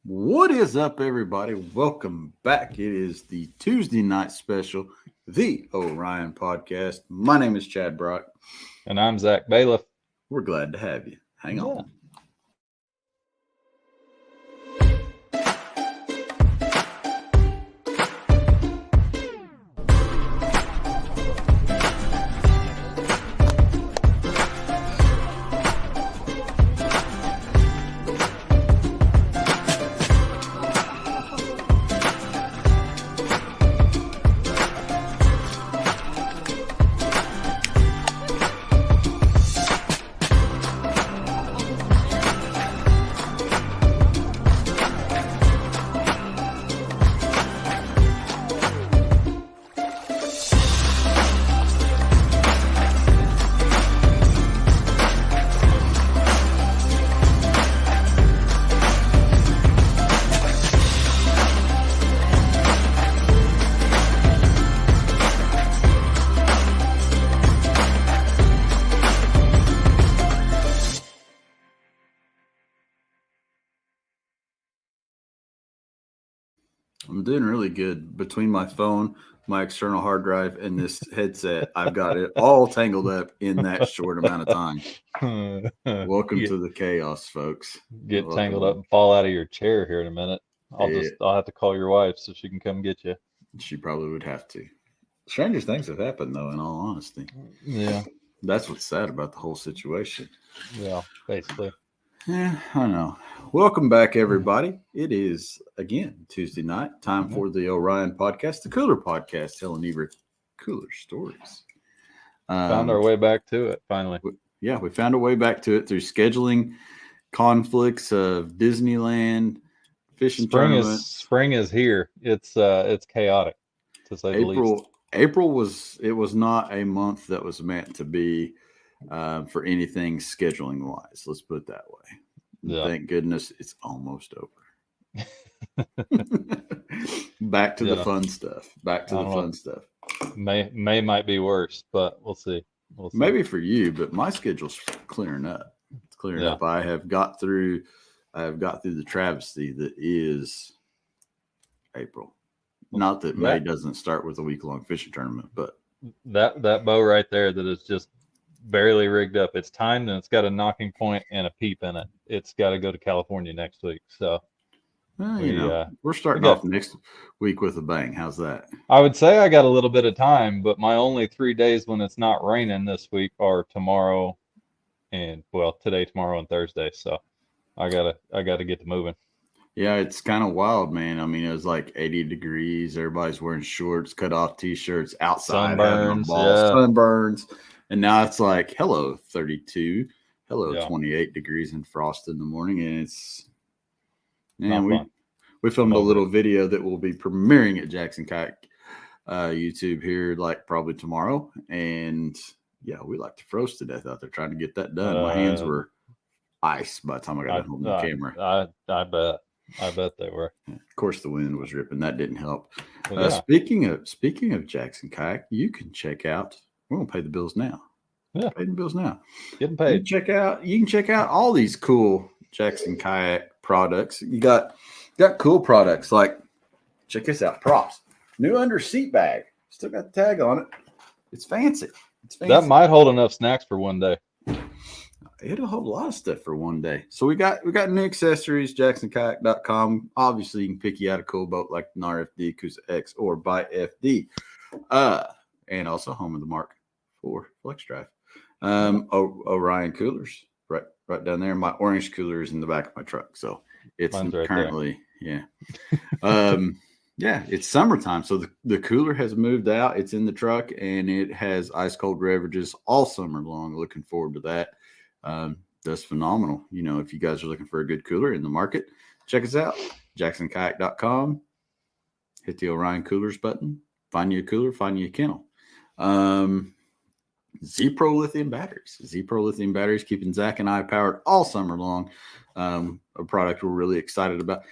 What is up, everybody? Welcome back. It is the Tuesday night special, the Orion Podcast. My name is Chad Brock. And I'm Zach Bailiff. We're glad to have you. Hang on. I'm doing really good. Between my phone, my external hard drive, and this headset, I've got it all tangled up in that short amount of time. Welcome to the chaos, folks. Get tangled up and fall out of your chair here in a minute. I'll have to call your wife so she can come get you. She probably would have to. Stranger things have happened, though, in all honesty. Yeah. That's what's sad about the whole situation. Yeah, basically. Yeah, I know. Welcome back, everybody. It is, again, Tuesday night. Time for the Orion Podcast, the Cooler Podcast, telling even cooler stories. Found our way back to it, finally. We found our way back to it through scheduling conflicts of Disneyland, fishing tournament. Spring is here. It's chaotic, to say the least. April was not a month that was meant to be for anything scheduling wise. Let's put it that way. Yeah. Thank goodness it's almost over. Back to the fun stuff. May might be worse, but we'll see. Maybe for you, but my schedule's clearing up. It's clearing up. I have got through the travesty that is April. Not that May doesn't start with a week-long fishing tournament, but that bow right there that is just barely rigged up. It's timed and it's got a knocking point and a peep in it. It's got to go to California next week. So we're starting off next week with a bang. How's that? I would say I got a little bit of time, but my only 3 days when it's not raining this week are tomorrow and today, tomorrow, and Thursday. So I gotta get to moving. Yeah, it's kind of wild, man. I mean, it was like 80 degrees. Everybody's wearing shorts, cut off t-shirts, outside, sunburns. And now it's like, hello, 32. Hello, 28 degrees and frost in the morning. And it's, man, we filmed a little video that will be premiering at Jackson Kayak YouTube here, like probably tomorrow. And yeah, we like to froze to death out there trying to get that done. My hands were ice by the time I got home the camera. I bet they were. Of course, the wind was ripping. That didn't help. Speaking of Jackson Kayak, you can check out. We're gonna pay the bills now. Yeah, pay the bills now. Getting paid. You can check out all these cool Jackson Kayak products. You got cool products like, check this out, props. New under seat bag. Still got the tag on it. It's fancy. That might hold enough snacks for one day. It'll hold a lot of stuff for one day. So we got new accessories, jacksonkayak.com. Obviously, you can pick you out a cool boat like an RFD, Coosa X, or by FD. And also home of the Mark IV Flex Drive. Orion coolers, right down there. My orange cooler is in the back of my truck. So it's currently, it's summertime. So the cooler has moved out. It's in the truck, and it has ice cold beverages all summer long. Looking forward to that. That's phenomenal. You know, if you guys are looking for a good cooler in the market, check us out. jacksonkayak.com. Hit the Orion Coolers button. Find you a cooler, find you a kennel. Z-Pro lithium batteries. Keeping Zach and I powered all summer long. A product we're really excited about.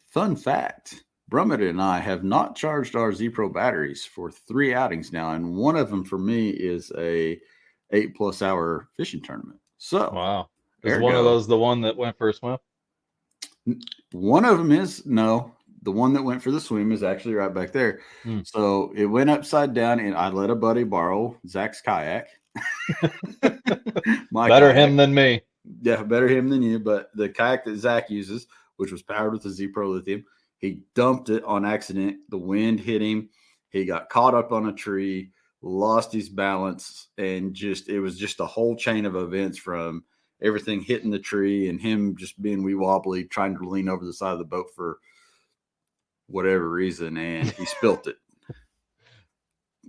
Fun fact, Brummett and I have not charged our Z-Pro batteries for 3 outings now, and one of them for me is a 8+ hour fishing tournament. So wow, is one of those the one that went for a swim? One of them is the one that went for the swim is actually right back there. So it went upside down, and I let a buddy borrow Zach's kayak. Better him than me. Yeah, better him than you. But the kayak that Zach uses, which was powered with a Z Pro lithium, he dumped it on accident. The wind hit him. He got caught up on a tree, lost his balance, and it was just a whole chain of events from everything hitting the tree and him just being wee wobbly, trying to lean over the side of the boat for whatever reason, and he spilt it.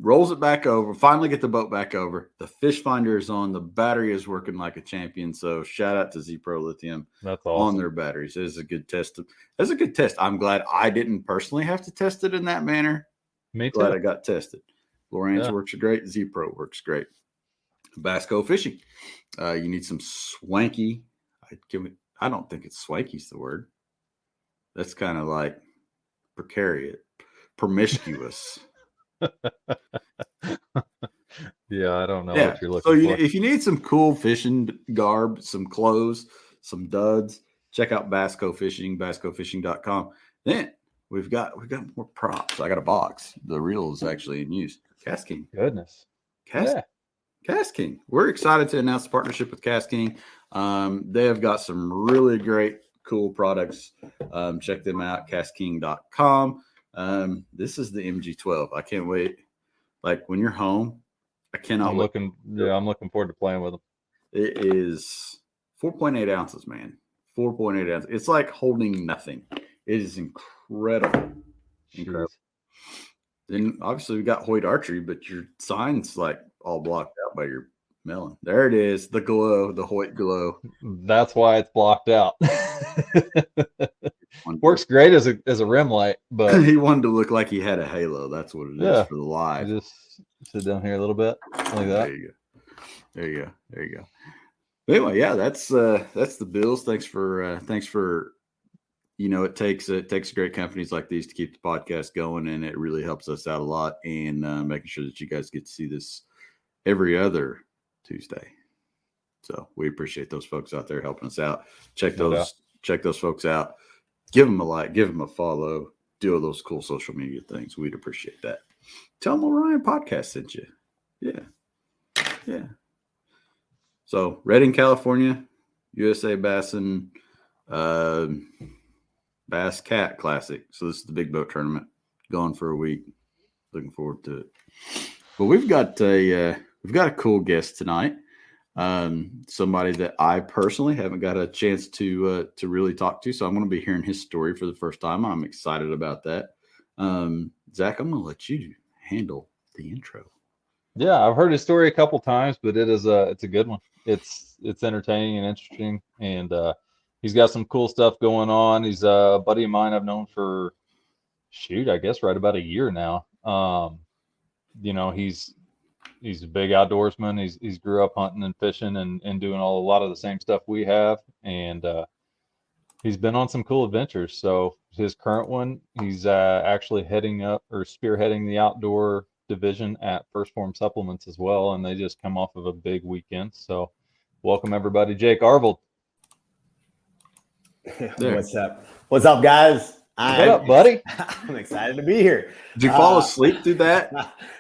Rolls it back over, finally get the boat back over. The fish finder is on. The battery is working like a champion. So shout out to Z Pro Lithium. That's awesome. On their batteries. It is a good test. That's a good test. I'm glad I didn't personally have to test it in that manner. Me too. Glad I got tested. Lowrance works great. Z Pro works great. Basco fishing. You need some swanky. I don't think it's swanky's the word. That's kind of like precarious, promiscuous. Yeah, I don't know what you're looking for. If you need some cool fishing garb, some clothes, some duds, check out Basco Fishing, bascofishing.com. Then we've got more props. I got a box. The reel is actually in use. Cast King. Goodness. Cast King. We're excited to announce a partnership with Cast King. They have got some really great, cool products. Check them out, castking.com. This is the MG12. I can't wait. Like when you're home, I cannot. I'm looking forward to playing with them. It is 4.8 ounces, man. 4.8 ounces. It's like holding nothing. It is incredible. Incredible. Then obviously we got Hoyt Archery, but your sign's like all blocked out by your melon. There it is. The glow, the Hoyt glow. That's why it's blocked out. Works great as a rim light, but he wanted to look like he had a halo. That's what it is for the live. Just sit down here a little bit like that. There you go. But anyway, that's the bills. Thanks for it takes great companies like these to keep the podcast going, and it really helps us out a lot, and making sure that you guys get to see this every other Tuesday. So we appreciate those folks out there helping us out. Check those folks out. Give them a like, give them a follow, do all those cool social media things. We'd appreciate that. Tell them Orion Podcast sent you. Yeah. So Redding, California, USA Bass and Bass Cat Classic. So this is the big boat tournament going for a week. Looking forward to it. But we've got a cool guest tonight. Somebody that I personally haven't got a chance to really talk to. So I'm going to be hearing his story for the first time. I'm excited about that. Zach, I'm going to let you handle the intro. Yeah, I've heard his story a couple times, but it's a good one. It's entertaining and interesting, and he's got some cool stuff going on. He's a buddy of mine I've known for I guess right about a year now. He's a big outdoorsman. He's grew up hunting and fishing and doing a lot of the same stuff we have. And he's been on some cool adventures. So his current one, he's actually heading up or spearheading the outdoor division at First Phorm Supplements as well. And they just come off of a big weekend. So welcome everybody. Jake Arvold. What's up, guys? What up, buddy? I'm excited to be here. Did you fall asleep through that?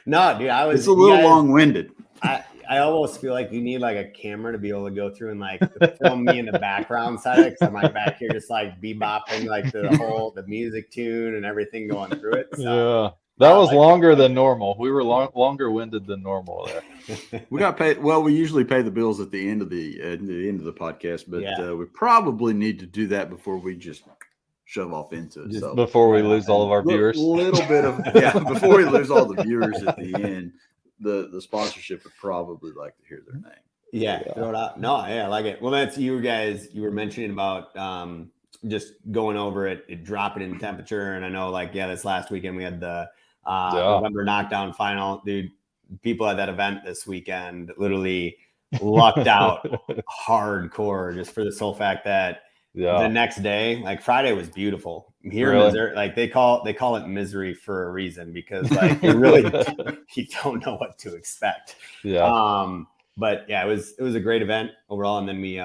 No, dude. It's a little long-winded. I almost feel like you need like a camera to be able to go through and like film me in the background side of it, because I'm like back here just like bebopping like the music tune and everything going through it. So, yeah, that was longer than normal. We were longer-winded than normal there. We got paid. Well, we usually pay the bills at the end of the podcast, but we probably need to do that before we just shove off into it. So before we lose all of our viewers, a little bit of before we lose all the viewers at the end, the sponsorship would probably like to hear their name. Yeah, throw it out. No, I like it. Well, that's you guys. You were mentioning about just going over it dropping in temperature, and I know this last weekend we had the November knockdown final. Dude, people at that event this weekend literally lucked out hardcore just for the sole fact that. The next day, like Friday was beautiful. Here in Missouri, like they call it misery for a reason, because like you don't know what to expect. Yeah. But yeah, it was a great event overall. And then we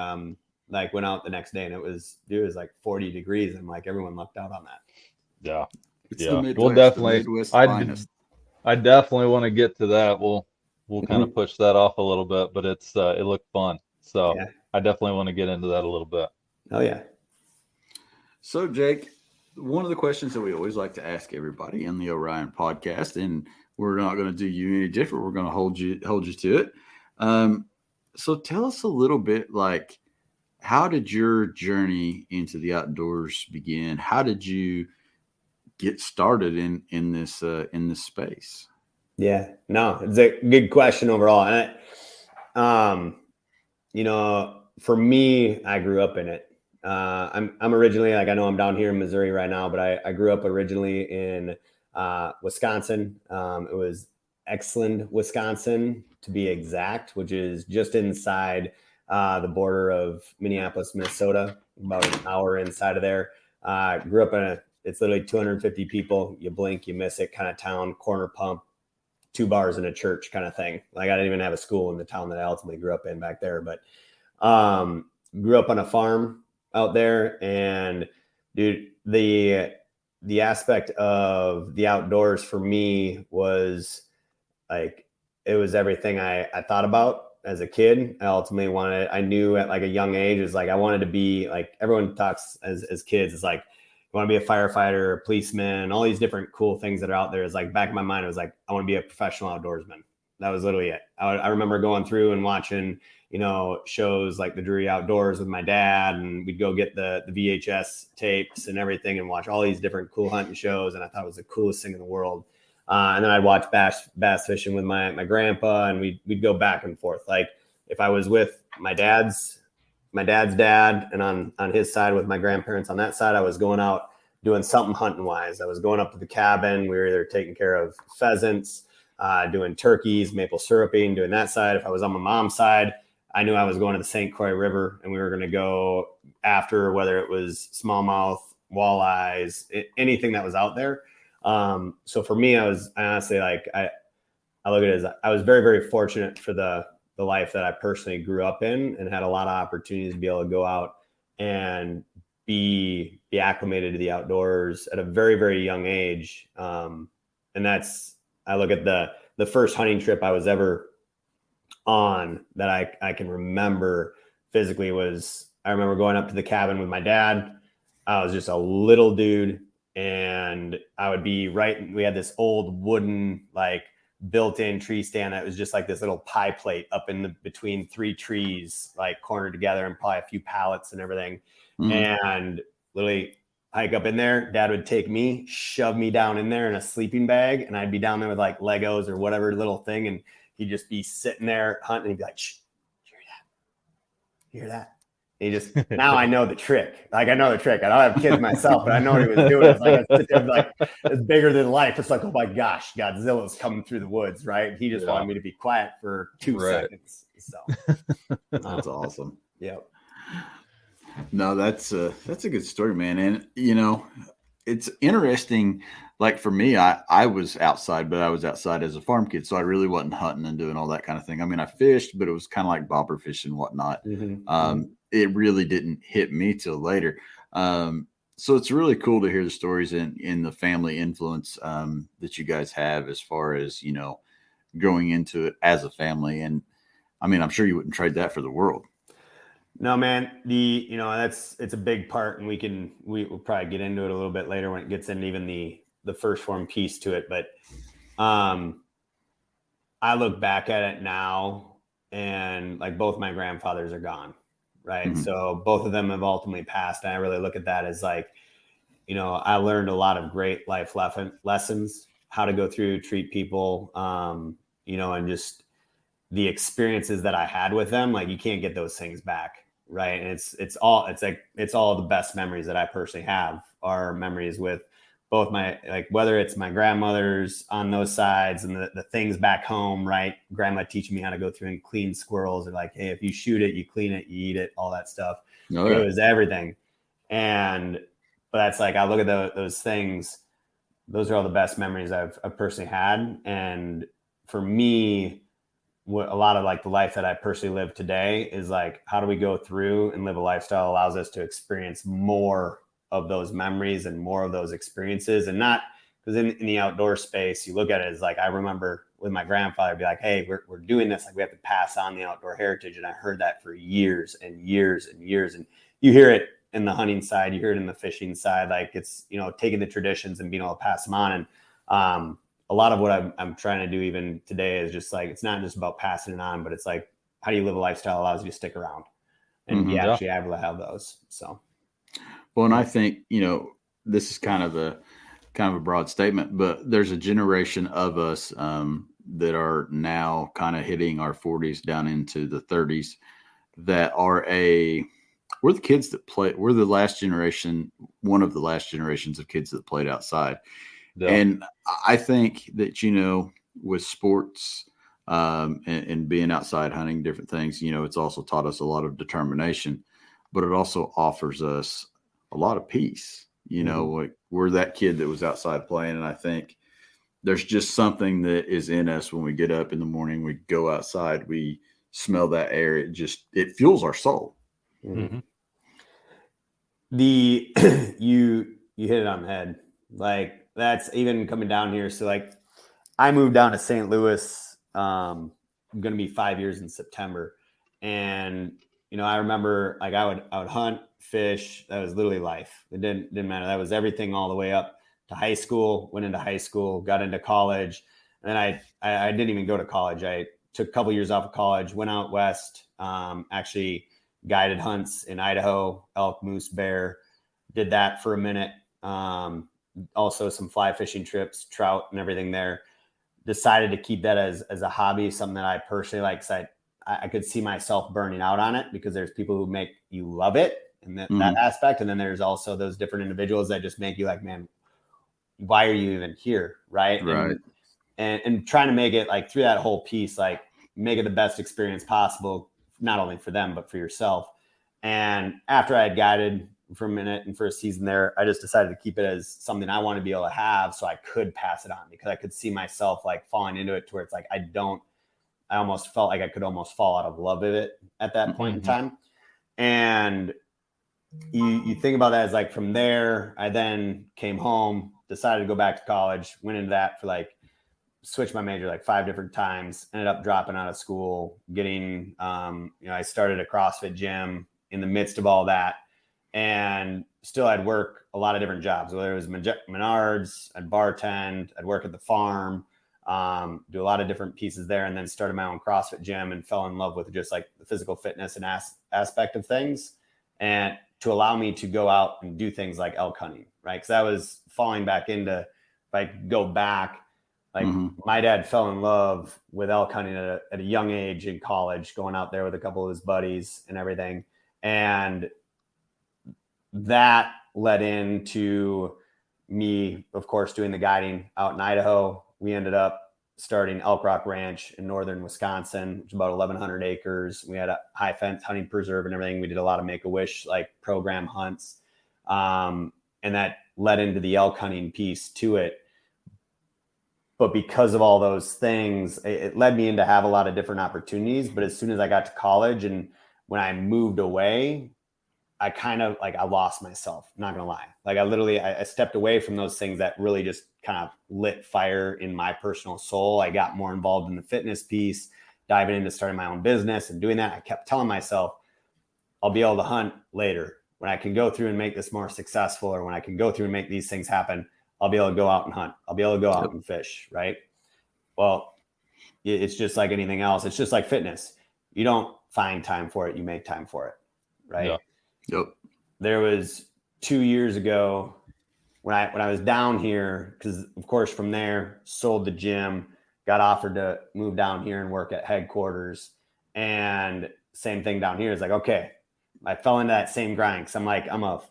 like went out the next day and it was like 40 degrees. And like everyone lucked out on that. Yeah. It's yeah. the Midwest, We'll definitely, the Midwest finest. I definitely want to get to that. We'll kind of push that off a little bit, but it looked fun. So yeah. I definitely want to get into that a little bit. Oh yeah. So Jake, one of the questions that we always like to ask everybody in the Orion podcast, and we're not going to do you any different. We're going to hold you to it. So tell us a little bit, like, how did your journey into the outdoors begin? How did you get started in this space? Yeah, no, it's a good question overall. And for me, I grew up in it. I'm originally, like, I know I'm down here in Missouri right now, but I grew up originally in Wisconsin. It was Exland, Wisconsin, to be exact, which is just inside the border of Minneapolis, Minnesota, about an hour inside of there. Grew up it's literally 250 people. You blink, you miss it kind of town, corner pump, 2 bars and a church kind of thing. Like, I didn't even have a school in the town that I ultimately grew up in back there, but grew up on a farm out there. And dude, the aspect of the outdoors for me was like, it was everything I thought about as a kid. I knew at like a young age, is like, I wanted to be like, everyone talks as kids, it's like, you want to be a firefighter, a policeman, all these different cool things that are out there. Is like, back in my mind, it was like, I want to be a professional outdoorsman. That was literally it. I remember going through and watching, shows like the Drury Outdoors with my dad, and we'd go get the VHS tapes and everything and watch all these different cool hunting shows. And I thought it was the coolest thing in the world. And then I'd watch bass fishing with my grandpa, and we'd go back and forth. Like, if I was with my dad's dad, and on his side with my grandparents on that side, I was going out doing something hunting wise. I was going up to the cabin. We were either taking care of pheasants, doing turkeys, maple syruping, doing that side. If I was on my mom's side, I knew I was going to the St. Croix River, and we were going to go after, whether it was smallmouth, walleyes, anything that was out there. So for me, I honestly, like, I look at it as, I was very, very fortunate for the life that I personally grew up in, and had a lot of opportunities to be able to go out and be acclimated to the outdoors at a very, very young age. And I look at the first hunting trip I was ever on that I can remember physically was, I remember going up to the cabin with my dad. I was just a little dude, and I would be we had this old wooden, like, built-in tree stand that was just like this little pie plate up in between 3 trees, like cornered together, and probably a few pallets and everything. And literally hike up in there. Dad would take me, shove me down in there in a sleeping bag, and I'd be down there with like Legos or whatever little thing, and he'd just be sitting there hunting, and he'd be like, "Shh, hear that? He just, now I know the trick. Like, I know the trick. I don't have kids myself, but I know what he was doing. It's like, I sit there, like, it's bigger than life. It's like, oh my gosh, Godzilla's coming through the woods, right? He just wanted me to be quiet for 2 seconds. So that's awesome. Yep. No, that's a good story, man. And it's interesting. Like, for me, I was outside, but I was outside as a farm kid, so I really wasn't hunting and doing all that kind of thing. I mean, I fished, but it was kind of like bobber fishing and whatnot. It really didn't hit me till later. So it's really cool to hear the stories in the family influence that you guys have, as far as, growing into it as a family. And I mean, I'm sure you wouldn't trade that for the world. No, man, it's a big part, and we'll probably get into it a little bit later when it gets into even the first form piece to it. But I look back at it now, and like, both my grandfathers are gone. Right. Mm-hmm. So both of them have ultimately passed. And I really look at that as like, I learned a lot of great life lessons, how to go through, treat people, and just the experiences that I had with them. Like, you can't get those things back. Right. And it's all the best memories that I personally have are memories with both whether it's my grandmothers on those sides, and the things back home, right? Grandma teaching me how to go through and clean squirrels, or like, hey, if you shoot it, you clean it, you eat it, all that stuff. Oh, yeah. It was everything. But that's like, I look at those things, those are all the best memories I've personally had. And for me, what a lot of like the life that I personally live today is like, how do we go through and live a lifestyle that allows us to experience more of those memories and more of those experiences, and not because in the outdoor space, you look at it as like, I remember with my grandfather be like, hey, we're doing this. Like we have to pass on the outdoor heritage. And I heard that for years and years and years. And you hear it in the hunting side, you hear it in the fishing side, like it's, taking the traditions and being able to pass them on. And, a lot of what I'm trying to do even today is just like, it's not just about passing it on, but it's like, how do you live a lifestyle that allows you to stick around and be actually able to have those? So, well, and I think, this is kind of a broad statement, but there's a generation of us that are now kind of hitting our 40s down into the 30s that are we're the kids that play. We're the last generation, one of the last generations of kids that played outside. Yeah. And I think that, with sports and being outside hunting different things, it's also taught us a lot of determination, but it also offers us a lot of peace. Like we're that kid that was outside playing. And I think there's just something that is in us when we get up in the morning, we go outside, we smell that air. It fuels our soul. Mm-hmm. You hit it on the head. Like, that's even coming down here. So like I moved down to St. Louis. I'm going to be 5 years in September. And, I remember like I would hunt, fish. That was literally life. It didn't matter. That was everything all the way up to high school, went into high school, got into college. And then I didn't even go to college. I took a couple years off of college, went out west, actually guided hunts in Idaho, elk, moose, bear, did that for a minute. Also some fly fishing trips, trout and everything there. Decided to keep that as a hobby, something that I personally like. Cause I could see myself burning out on it because there's people who make you love it and that aspect. And then there's also those different individuals that just make you like, man, why are you even here? Right. Right. And trying to make it like through that whole piece, like make it the best experience possible, not only for them, but for yourself. And after I had guided for a minute and for a season there, I just decided to keep it as something I want to be able to have so I could pass it on, because I could see myself like falling into it to where it's like, I almost felt like I could almost fall out of love of it at that point in time. And you think about that as like, from there, I then came home, decided to go back to college, went into that for like, switched my major like 5 different times, ended up dropping out of school, getting, I started a CrossFit gym in the midst of all that. And still I'd work a lot of different jobs, whether it was Menards, I'd bartend, I'd work at the farm, do a lot of different pieces there, and then started my own CrossFit gym and fell in love with just like the physical fitness and aspect of things, and to allow me to go out and do things like elk hunting, right? Because I was falling back into, if I go back, like my dad fell in love with elk hunting at a young age in college, going out there with a couple of his buddies and everything. And that led into me, of course, doing the guiding out in Idaho. We ended up starting Elk Rock Ranch in northern Wisconsin, which is about 1,100 acres. We had a high fence hunting preserve and everything. We did a lot of Make-A-Wish like program hunts. And that led into the elk hunting piece to it. But because of all those things, it led me into have a lot of different opportunities. But as soon as I got to college and when I moved away, I kind of like, I lost myself, not gonna lie. Like I stepped away from those things that really just kind of lit fire in my personal soul. I got more involved in the fitness piece, diving into starting my own business and doing that. I kept telling myself, I'll be able to hunt later. When I can go through and make this more successful, or when I can go through and make these things happen, I'll be able to go out and hunt. I'll be able to go out and fish, right? Well, it's just like anything else. It's just like fitness. You don't find time for it. You make time for it, right? Yeah. Yep. There was 2 years ago when I was down here, because of course from there sold the gym, got offered to move down here and work at headquarters, and same thing down here. It's like, okay, I fell into that same grind because I'm like, I'm gonna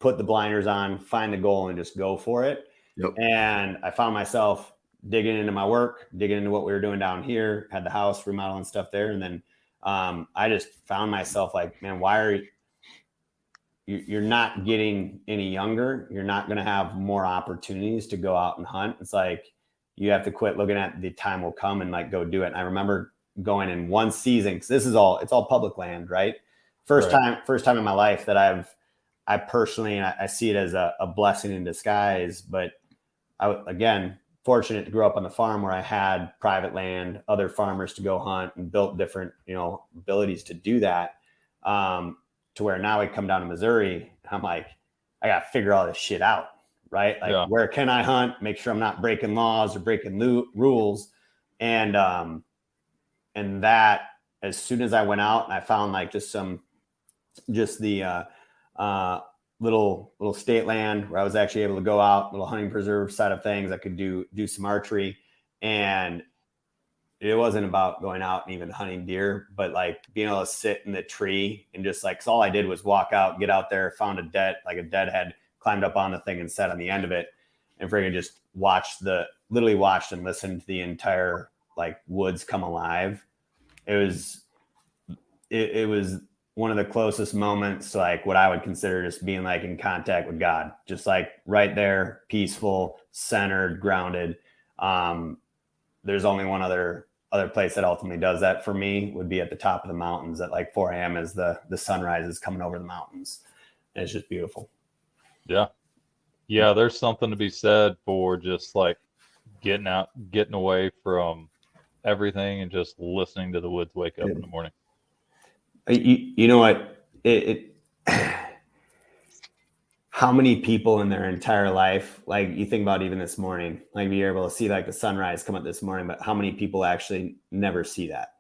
put the blinders on, find the goal, and just go for it. Yep. And I found myself digging into my work, digging into what we were doing down here, had the house remodeling stuff there, and then I just found myself like, man, why are you're not getting any younger? You're not going to have more opportunities to go out and hunt. It's like, you have to quit looking at the time will come and like go do it. And I remember going in one season, because it's all public land, right? First time in my life that I personally, I see it as a blessing in disguise. But again, fortunate to grow up on the farm where I had private land, other farmers to go hunt, and built different, abilities to do that. To where now I come down to Missouri, I'm like, I got to figure all this shit out, right? Like, where can I hunt? Make sure I'm not breaking laws or breaking rules. And that, as soon as I went out and I found like just the little state land where I was actually able to go out, little hunting preserve side of things, I could do some archery. And it wasn't about going out and even hunting deer, but like being able to sit in the tree and just like, 'cause all I did was walk out, get out there, found a deadhead, climbed up on the thing and sat on the end of it, and freaking just literally watched and listened to the entire like woods come alive. It was one of the closest moments to like what I would consider just being like in contact with God, just like right there, peaceful, centered, grounded. There's only one other place that ultimately does that for me, would be at the top of the mountains at like 4 a.m. as the sunrise is coming over the mountains. And it's just beautiful. Yeah. Yeah. There's something to be said for just like getting out, getting away from everything and just listening to the woods wake up in the morning. You know what? How many people in their entire life, like you think about even this morning, like you're able to see like the sunrise come up this morning, but how many people actually never see that?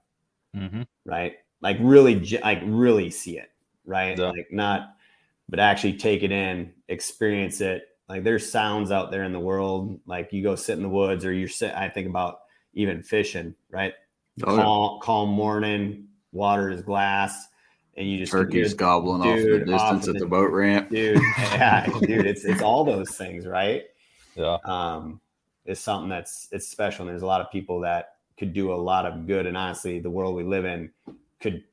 Mm-hmm. Right? Like really see it, right? Yeah. Like not, but actually take it in, experience it. Like there's sounds out there in the world. Like you go sit in the woods, or I think about even fishing, right? Calm morning, water is glass. And you just turkeys gobbling off in the distance at the boat ramp, dude. Yeah, dude, it's all those things, right? Yeah. It's something it's special, and there's a lot of people that could do a lot of good. And honestly, the world we live in could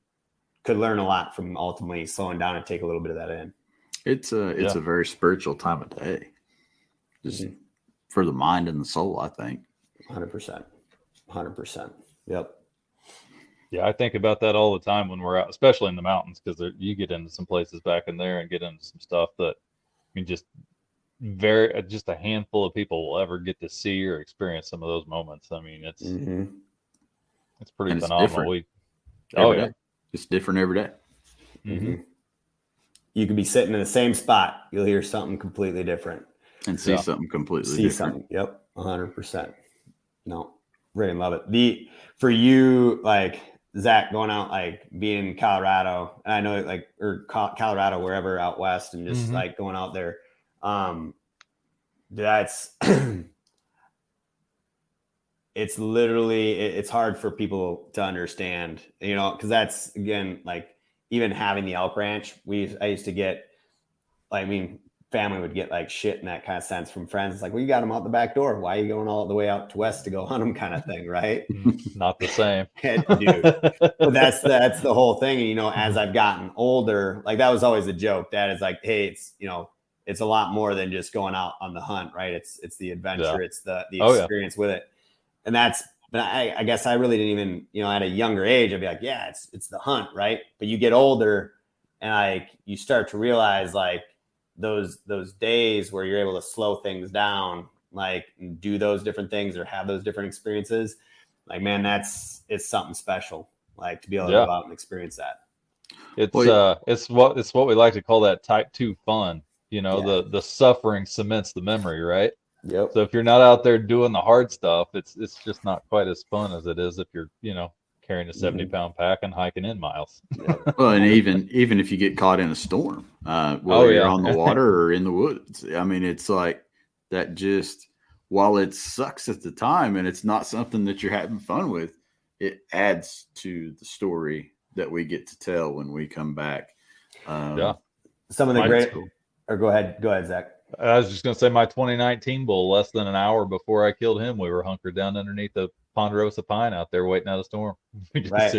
learn a lot from ultimately slowing down and take a little bit of that in. It's a very spiritual time of day, just for the mind and the soul, I think. 100%. Yep. Yeah, I think about that all the time when we're out, especially in the mountains, because you get into some places back in there and get into some stuff that just a handful of people will ever get to see or experience some of those moments. I mean, it's pretty phenomenal. It's different every day. Mm-hmm. You could be sitting in the same spot, you'll hear something completely different and see something completely different. Yep, 100%. No, really love it. For you, like Zach, going out, like being in Colorado, and I know like, or Colorado, wherever out west, and just like going out there, that's it's literally, it's hard for people to understand, because that's, again, like even having the elk ranch, I used to get, family would get like shit in that kind of sense from friends. It's like, well, you got them out the back door. Why are you going all the way out to west to go hunt them, kind of thing, right? Not the same. Dude. But that's the whole thing. As I've gotten older, like that was always a joke. Dad is like, hey, it's a lot more than just going out on the hunt, right? It's the adventure. Yeah. It's the experience with it. And but I guess I really didn't even, at a younger age, I'd be like, yeah, it's the hunt, right? But you get older and like you start to realize like those days where you're able to slow things down, like do those different things or have those different experiences, like, man, it's something special, like to be able to go out and experience that. It's what we like to call that type 2 fun. The suffering cements the memory, right? Yep. So if you're not out there doing the hard stuff, it's just not quite as fun as it is if you're, carrying a 70-pound pack and hiking in miles. Well, and even if you get caught in a storm, whether you're on the water or in the woods, I mean, it's like that. Just while it sucks at the time and it's not something that you're having fun with, it adds to the story that we get to tell when we come back. Some of the great. Or go ahead, Zach. I was just going to say my 2019 bull, less than an hour before I killed him, we were hunkered down underneath the ponderosa pine out there waiting out a storm. We just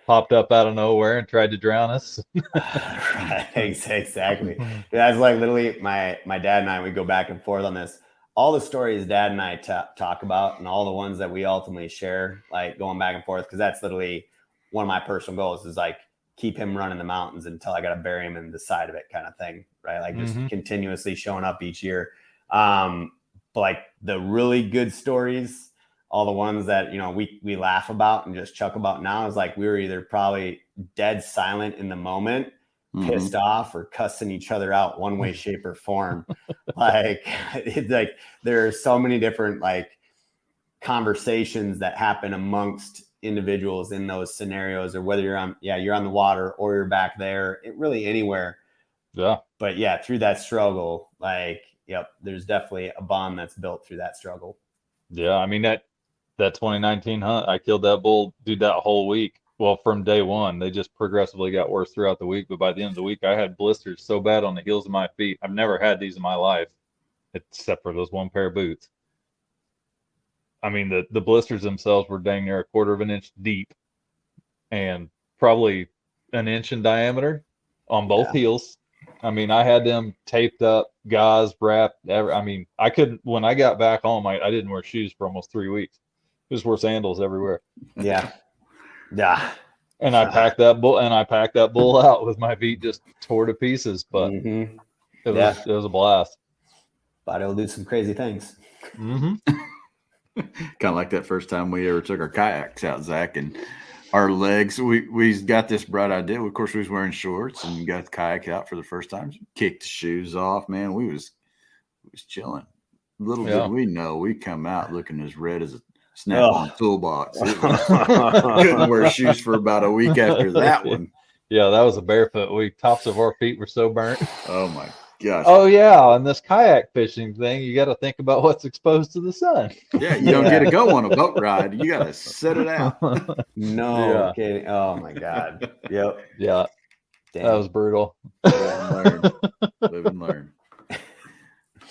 popped up out of nowhere and tried to drown us. Right, exactly. That's like literally my dad and I, we go back and forth on this. all the stories Dad and I talk about, and all the ones that we ultimately share, like going back and forth, because that's literally one of my personal goals is like keep him running the mountains until I got to bury him in the side of it, kind of thing, right? Like just continuously showing up each year. But like the really good stories, all the ones that, you know, we laugh about and just chuckle about now is like we were either probably dead silent in the moment, pissed off, or cussing each other out one way, shape, or form. Like there are so many different like conversations that happen amongst individuals in those scenarios, or whether you're on the water or you're back there, really anywhere. Yeah. But yeah, through that struggle, like, yep, there's definitely a bond that's built through that struggle. Yeah. I mean, that 2019 hunt, I killed that bull, dude, that whole week. Well, from day one, they just progressively got worse throughout the week. But by the end of the week, I had blisters so bad on the heels of my feet. I've never had these in my life, except for those one pair of boots. I mean, the blisters themselves were dang near 1/4 of an inch deep and probably an inch in diameter on both heels. I mean, I had them taped up, gauze, wrapped. I mean, I couldn't, when I got back home, I didn't wear shoes for almost 3 weeks. Just wore sandals everywhere. Yeah. Yeah. And I packed that bull out with my feet just tore to pieces, but it was a blast. Body will do some crazy things. Kind of like that first time we ever took our kayaks out, Zach, and our legs, we got this bright idea. Of course, we was wearing shorts and got the kayak out for the first time. Kicked the shoes off, man. We was chilling. Little did we know, we come out looking as red as a snap-on toolbox. Couldn't wear shoes for about a week after that one. Yeah, that was a barefoot week. Tops of our feet were so burnt. Oh my gosh. Oh yeah, on this kayak fishing thing, you got to think about what's exposed to the sun. Yeah, you don't get to go on a boat ride. You got to set it out. No kidding. Oh my God. Yep. Yeah. Damn. That was brutal. Live and learn.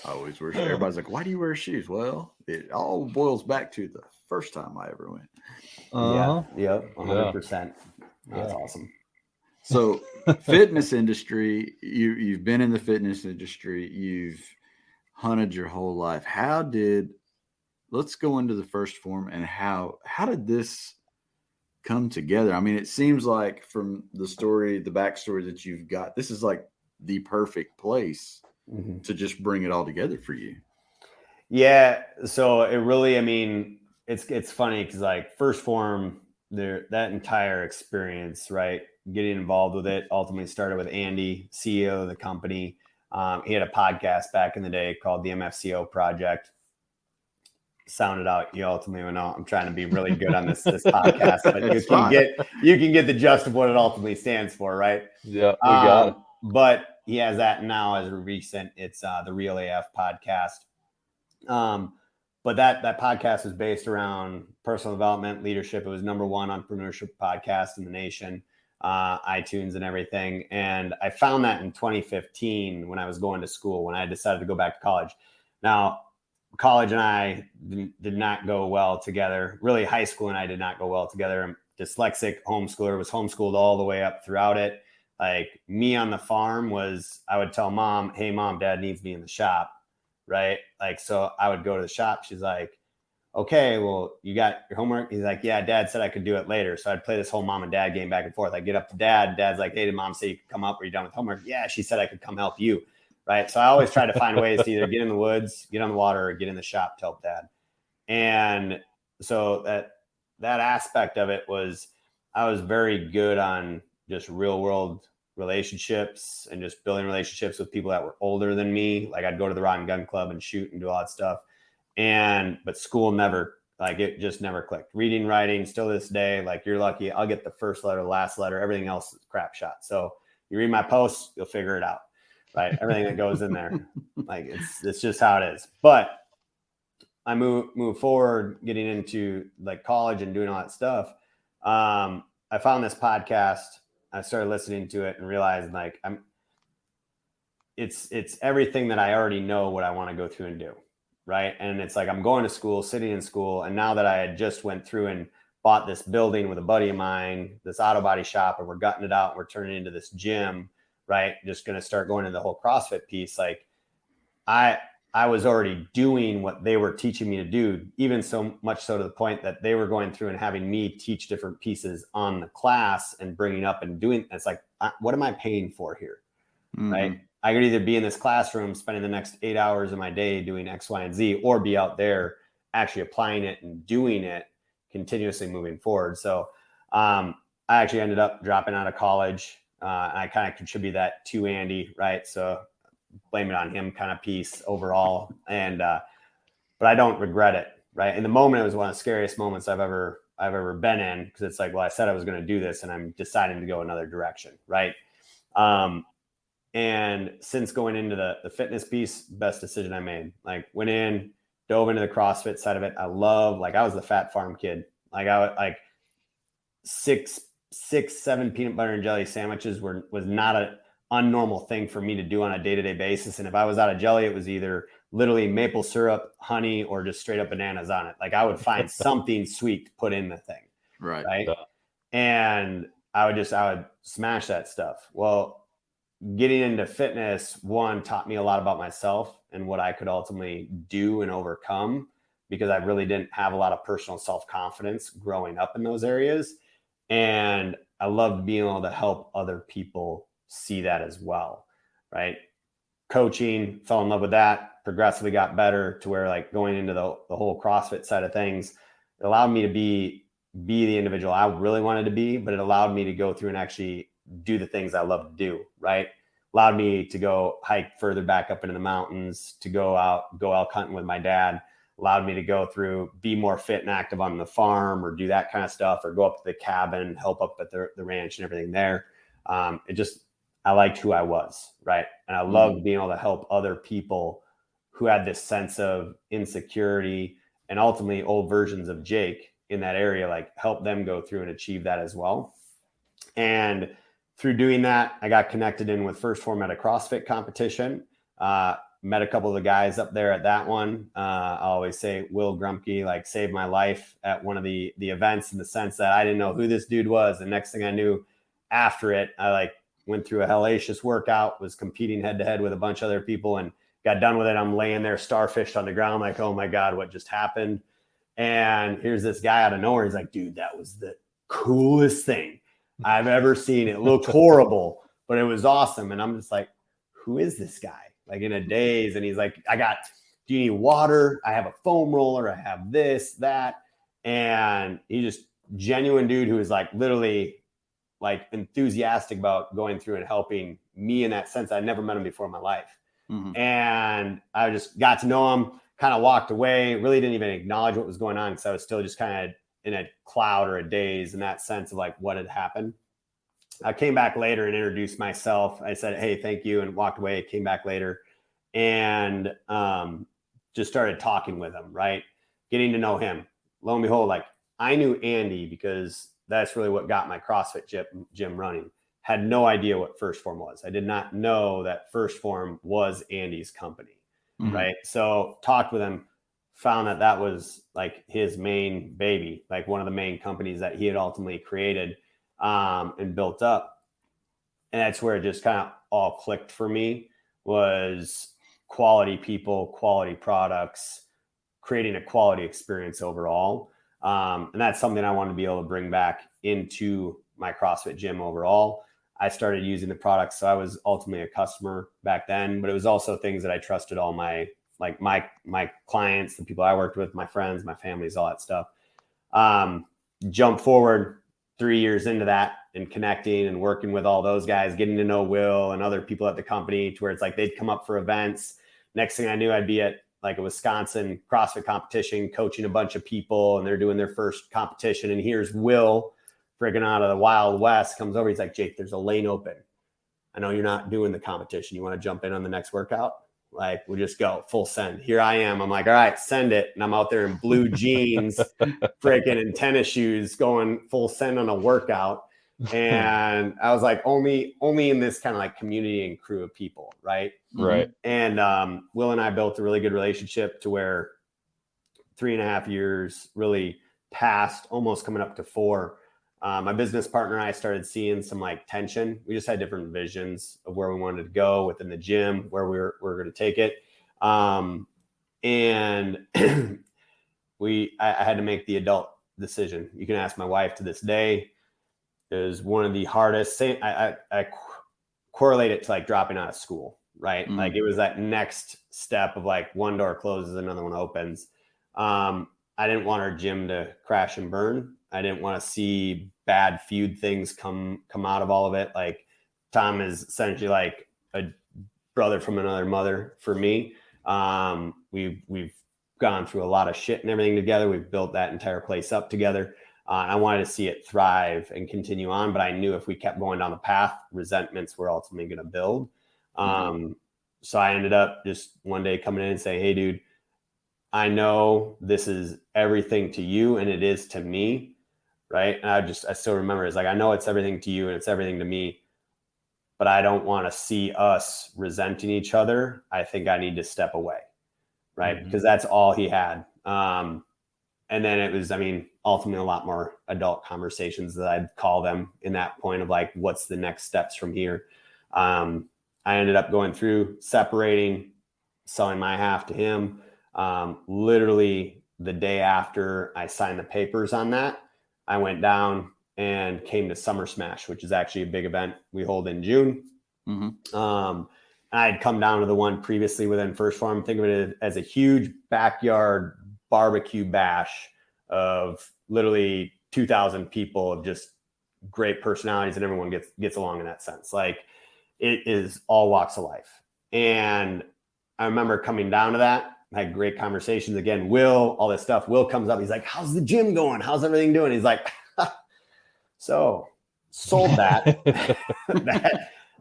I always wear shoes. Everybody's like, why do you wear shoes? Well, it all boils back to the first time I ever went. Yep. 100%. That's awesome. So fitness industry, you've been in the fitness industry, you've hunted your whole life. Let's go into the first Phorm, and how did this come together? I mean, it seems like from the backstory that you've got, this is like the perfect place to just bring it all together for you. Yeah. So it really, I mean, it's funny because like first Phorm, that entire experience, right? Getting involved with it ultimately started with Andy, CEO of the company. He had a podcast back in the day called the MFCO Project. Sounded out. You ultimately will know I'm trying to be really good on this podcast, but you can get the gist of what it ultimately stands for, right? Yeah, we got it. But he has that now as a recent. It's the Real AF podcast. But that podcast is based around personal development, leadership. It was #1 entrepreneurship podcast in the nation, iTunes and everything. And I found that in 2015 when I was going to school, when I decided to go back to college. Now, college and I did not go well together. Really, high school and I did not go well together. I'm dyslexic, homeschooler, was homeschooled all the way up throughout it. Like me on the farm I would tell mom, hey, mom, dad needs me in the shop. Right. Like, so I would go to the shop. She's like, okay, well, you got your homework. He's like, yeah, dad said I could do it later. So I'd play this whole mom and dad game back and forth. I get up to dad. Dad's like, hey, did mom say you could come up? Are you done with homework? Yeah, she said I could come help you. Right. So I always try to find ways to either get in the woods, get on the water, or get in the shop to help dad. And so that aspect of it was, I was very good on just real world relationships and just building relationships with people that were older than me. Like I'd go to the Rod and Gun Club and shoot and do all that stuff. But school never, like it just never clicked. Reading, writing, still to this day, like you're lucky. I'll get the first letter, last letter, everything else is crap shot. So you read my posts, you'll figure it out, right? Everything that goes in there, like it's just how it is. But I move forward, getting into like college and doing all that stuff. I found this podcast. I started listening to it and realized like it's everything that I already know what I want to go through and do. Right. And it's like, I'm going to school, sitting in school. And now that I had just went through and bought this building with a buddy of mine, this auto body shop, and we're gutting it out and we're turning it into this gym, right? Just going to start going into the whole CrossFit piece. Like I was already doing what they were teaching me to do, even so much so to the point that they were going through and having me teach different pieces on the class and bringing up and doing. It's like, what am I paying for here? Mm-hmm. Right. I could either be in this classroom spending the next 8 hours of my day doing X, Y, and Z, or be out there actually applying it and doing it, continuously moving forward. So I actually ended up dropping out of college. I kind of contribute that to Andy, right? So blame it on him kind of piece overall. And but I don't regret it, right? In the moment, it was one of the scariest moments I've ever been in, because it's like, well, I said I was going to do this and I'm deciding to go another direction, right? And since going into the fitness piece, best decision I made. Like, went in, dove into the CrossFit side of it. I was the fat farm kid. Like, I would like 7 peanut butter and jelly sandwiches was not an unnormal thing for me to do on a day-to-day basis. And if I was out of jelly, it was either literally maple syrup, honey, or just straight up bananas on it. Like, I would find something sweet to put in the thing. Right. And I would smash that stuff. Well, getting into fitness, one, taught me a lot about myself and what I could ultimately do and overcome, because I really didn't have a lot of personal self-confidence growing up in those areas. And I loved being able to help other people see that as well, right? Coaching, fell in love with that, progressively got better to where, like, going into the whole CrossFit side of things, it allowed me to be the individual I really wanted to be, but it allowed me to go through and actually do the things I love to do, right? Allowed me to go hike further back up into the mountains, to go elk hunting with my dad, allowed me to go through, be more fit and active on the farm, or do that kind of stuff, or go up to the cabin, help up at the ranch and everything there. I liked who I was, right? And I loved being able to help other people who had this sense of insecurity, and ultimately old versions of Jake in that area, like, help them go through and achieve that as well. And through doing that, I got connected in with First Phorm at a CrossFit competition. Met a couple of the guys up there at that one. I always say Will Grumpke, like, saved my life at one of the events, in the sense that I didn't know who this dude was. And next thing I knew, after it, I like went through a hellacious workout, was competing head to head with a bunch of other people, and got done with it. I'm laying there starfished on the ground, like, oh my God, what just happened? And here's this guy out of nowhere. He's like, dude, that was the coolest thing I've ever seen. It looked horrible, but it was awesome. And I'm just like, who is this guy? Like, in a daze. And he's like, do you need water? I have a foam roller. I have this, that. And he's just genuine dude who is like literally like enthusiastic about going through and helping me in that sense. I'd never met him before in my life. Mm-hmm. And I just got to know him, kind of walked away, really didn't even acknowledge what was going on, because I was still just kind of in a cloud or a daze in that sense of like what had happened. I came back later and introduced myself. I said, hey, thank you, and walked away. Came back later and just started talking with him, right? Getting to know him. Lo and behold, like, I knew Andy because that's really what got my CrossFit gym running. Had no idea what First Phorm was. I did not know that First Phorm was Andy's company, right? So talked with him, found that was like his main baby, like one of the main companies that he had ultimately created and built up. And that's where it just kind of all clicked for me, was quality people, quality products, creating a quality experience overall. And that's something I want to be able to bring back into my CrossFit gym overall. I started using the products, so I was ultimately a customer back then, but it was also things that I trusted all my clients, the people I worked with, my friends, my families, all that stuff. Jump forward 3 years into that and connecting and working with all those guys, getting to know Will and other people at the company, to where it's like they'd come up for events. Next thing I knew, I'd be at like a Wisconsin CrossFit competition, coaching a bunch of people, and they're doing their first competition. And here's Will, friggin' out of the Wild West, comes over. He's like, Jake, there's a lane open. I know you're not doing the competition. You want to jump in on the next workout? Like, we'll just go full send. Here I am. I'm like, all right, send it. And I'm out there in blue jeans, freaking, and tennis shoes, going full send on a workout. And I was like, only in this kind of like community and crew of people, right? Right. And Will and I built a really good relationship to where 3.5 years really passed, almost coming up to 4. My business partner and I started seeing some like tension. We just had different visions of where we wanted to go within the gym, where we were going to take it. And And I had to make the adult decision. You can ask my wife to this day. It was one of the hardest. I correlate it to like dropping out of school, right? Mm. Like it was that next step of like one door closes, another one opens. I didn't want our gym to crash and burn. I didn't want to see bad feud things come out of all of it. Like Tom is essentially like a brother from another mother for me. We've gone through a lot of shit and everything together. We've built that entire place up together. I wanted to see it thrive and continue on, but I knew if we kept going down the path, resentments were ultimately going to build. So I ended up just one day coming in and saying, hey, dude, I know this is everything to you and it is to me, right? And I still remember it's like, I know it's everything to you and it's everything to me, but I don't want to see us resenting each other. I think I need to step away, right? Mm-hmm. Because that's all he had. And then it was, ultimately a lot more adult conversations that I'd call them in that point of like, what's the next steps from here? I ended up going through separating, selling my half to him. Literally the day after I signed the papers on that, I went down and came to Summer Smash, which is actually a big event we hold in June. Mm-hmm. I'd come down to the one previously within First Phorm. Think of it as a huge backyard barbecue bash of literally 2,000 people of just great personalities, and everyone gets along in that sense. Like it is all walks of life. And I remember coming down to that. I had great conversations. Again, Will, all this stuff. Will comes up. He's like, how's the gym going? How's everything doing? He's like, so sold that.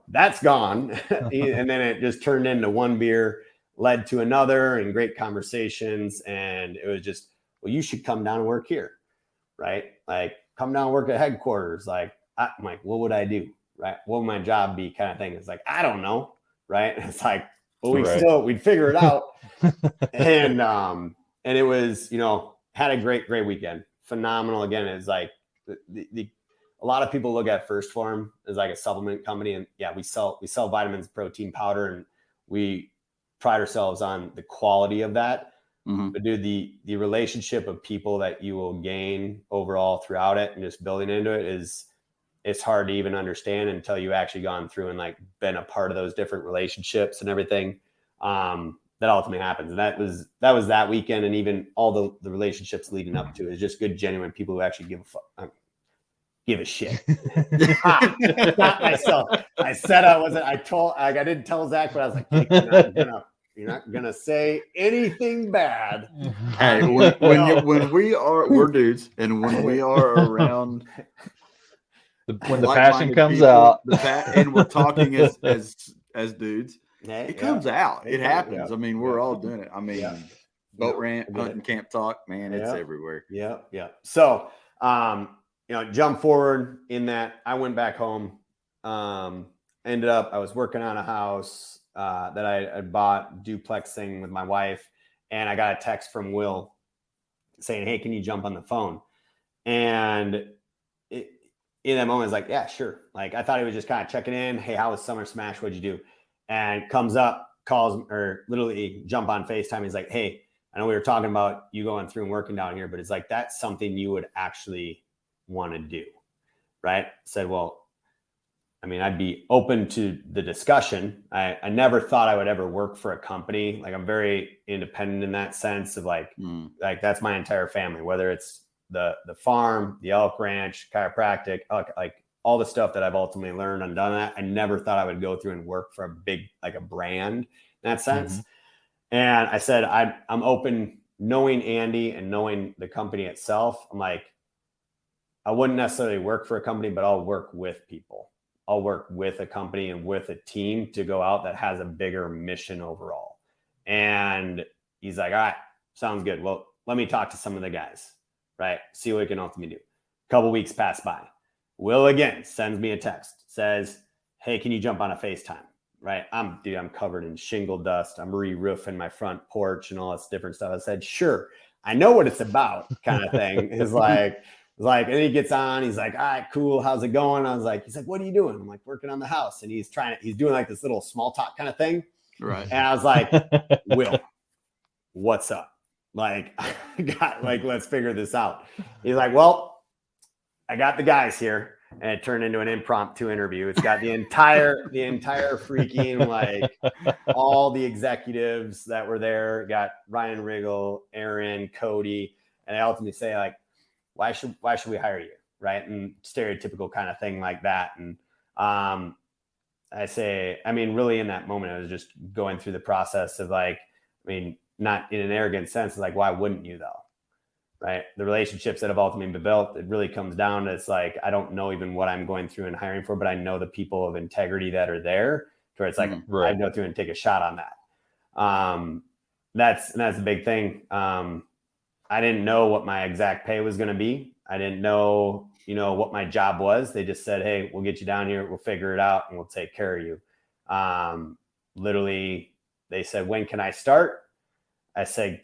That's gone. And then it just turned into one beer, led to another, and great conversations. And it was just, well, you should come down and work here, right? Like come down and work at headquarters. Like, I'm like, what would I do? Right? What would my job be? Kind of thing. It's like, I don't know. Right. And it's like, well, we'd figure it out. And it was, had a great weekend. Phenomenal. Again, it's like a lot of people look at First Phorm as like a supplement company, and yeah, we sell vitamins, protein powder, and we pride ourselves on the quality of that. Mm-hmm. But dude, the relationship of people that you will gain overall throughout it and just building into it it's hard to even understand until you actually gone through and like been a part of those different relationships and everything that ultimately happens. And that was that weekend, and even all the relationships leading up to it is just good, genuine people who actually give a shit. Not myself. I said I didn't tell Zach, but I was like, hey, you're not gonna say anything bad. Hey, we're dudes, and when we are around, when the passion comes people, out, and we're talking as dudes, it comes out. It happens. Yeah. We're all doing it. Boat rant, hunting, camp talk, man, it's everywhere. Yeah. So, jump forward in that. I went back home. Ended up, I was working on a house that I bought, duplexing with my wife, and I got a text from Will saying, hey, can you jump on the phone? And in that moment, I was like, yeah, sure. Like, I thought he was just kind of checking in. Hey, how was Summer Smash? What'd you do? And comes up, calls, or literally jump on FaceTime. He's like, hey, I know we were talking about you going through and working down here, but it's like, that's something you would actually want to do. Right? Said, well, I'd be open to the discussion. I never thought I would ever work for a company. Like, I'm very independent in that sense of like that's my entire family, whether it's the farm, the elk ranch, chiropractic, like all the stuff that I've ultimately learned and done that. I never thought I would go through and work for a big, like a brand in that sense. Mm-hmm. And I said, I'm open, knowing Andy and knowing the company itself. I'm like, I wouldn't necessarily work for a company, but I'll work with people. I'll work with a company and with a team to go out that has a bigger mission overall. And he's like, all right, sounds good. Well, let me talk to some of the guys, right? See what we can ultimately do. A couple weeks pass by. Will again sends me a text, says, hey, can you jump on a FaceTime? Right? I'm covered in shingle dust. I'm re-roofing my front porch and all this different stuff. I said, sure. I know what it's about, kind of thing. It's like, and then he gets on, he's like, all right, cool. How's it going? He's like, what are you doing? I'm like, working on the house. And he's doing like this little small talk kind of thing. Right. And I was like, Will, what's up? Like, let's figure this out. He's like, well, I got the guys here. And it turned into an impromptu interview. It's got the entire freaking, like, all the executives that were there. Got Ryan Riggle, Aaron, Cody, and they ultimately say, like, why should we hire you? Right. And stereotypical kind of thing like that. And I say, I mean, really in that moment, I was just going through the process of, like, I mean, not in an arrogant sense, like, why wouldn't you though? Right. The relationships that have ultimately been built, it really comes down to, it's like, I don't know even what I'm going through and hiring for, but I know the people of integrity that are there, to where it's like, I go through and take a shot on that. That's a big thing. I didn't know what my exact pay was going to be. I didn't know, what my job was. They just said, hey, we'll get you down here. We'll figure it out and we'll take care of you. Literally, they said, when can I start? I said,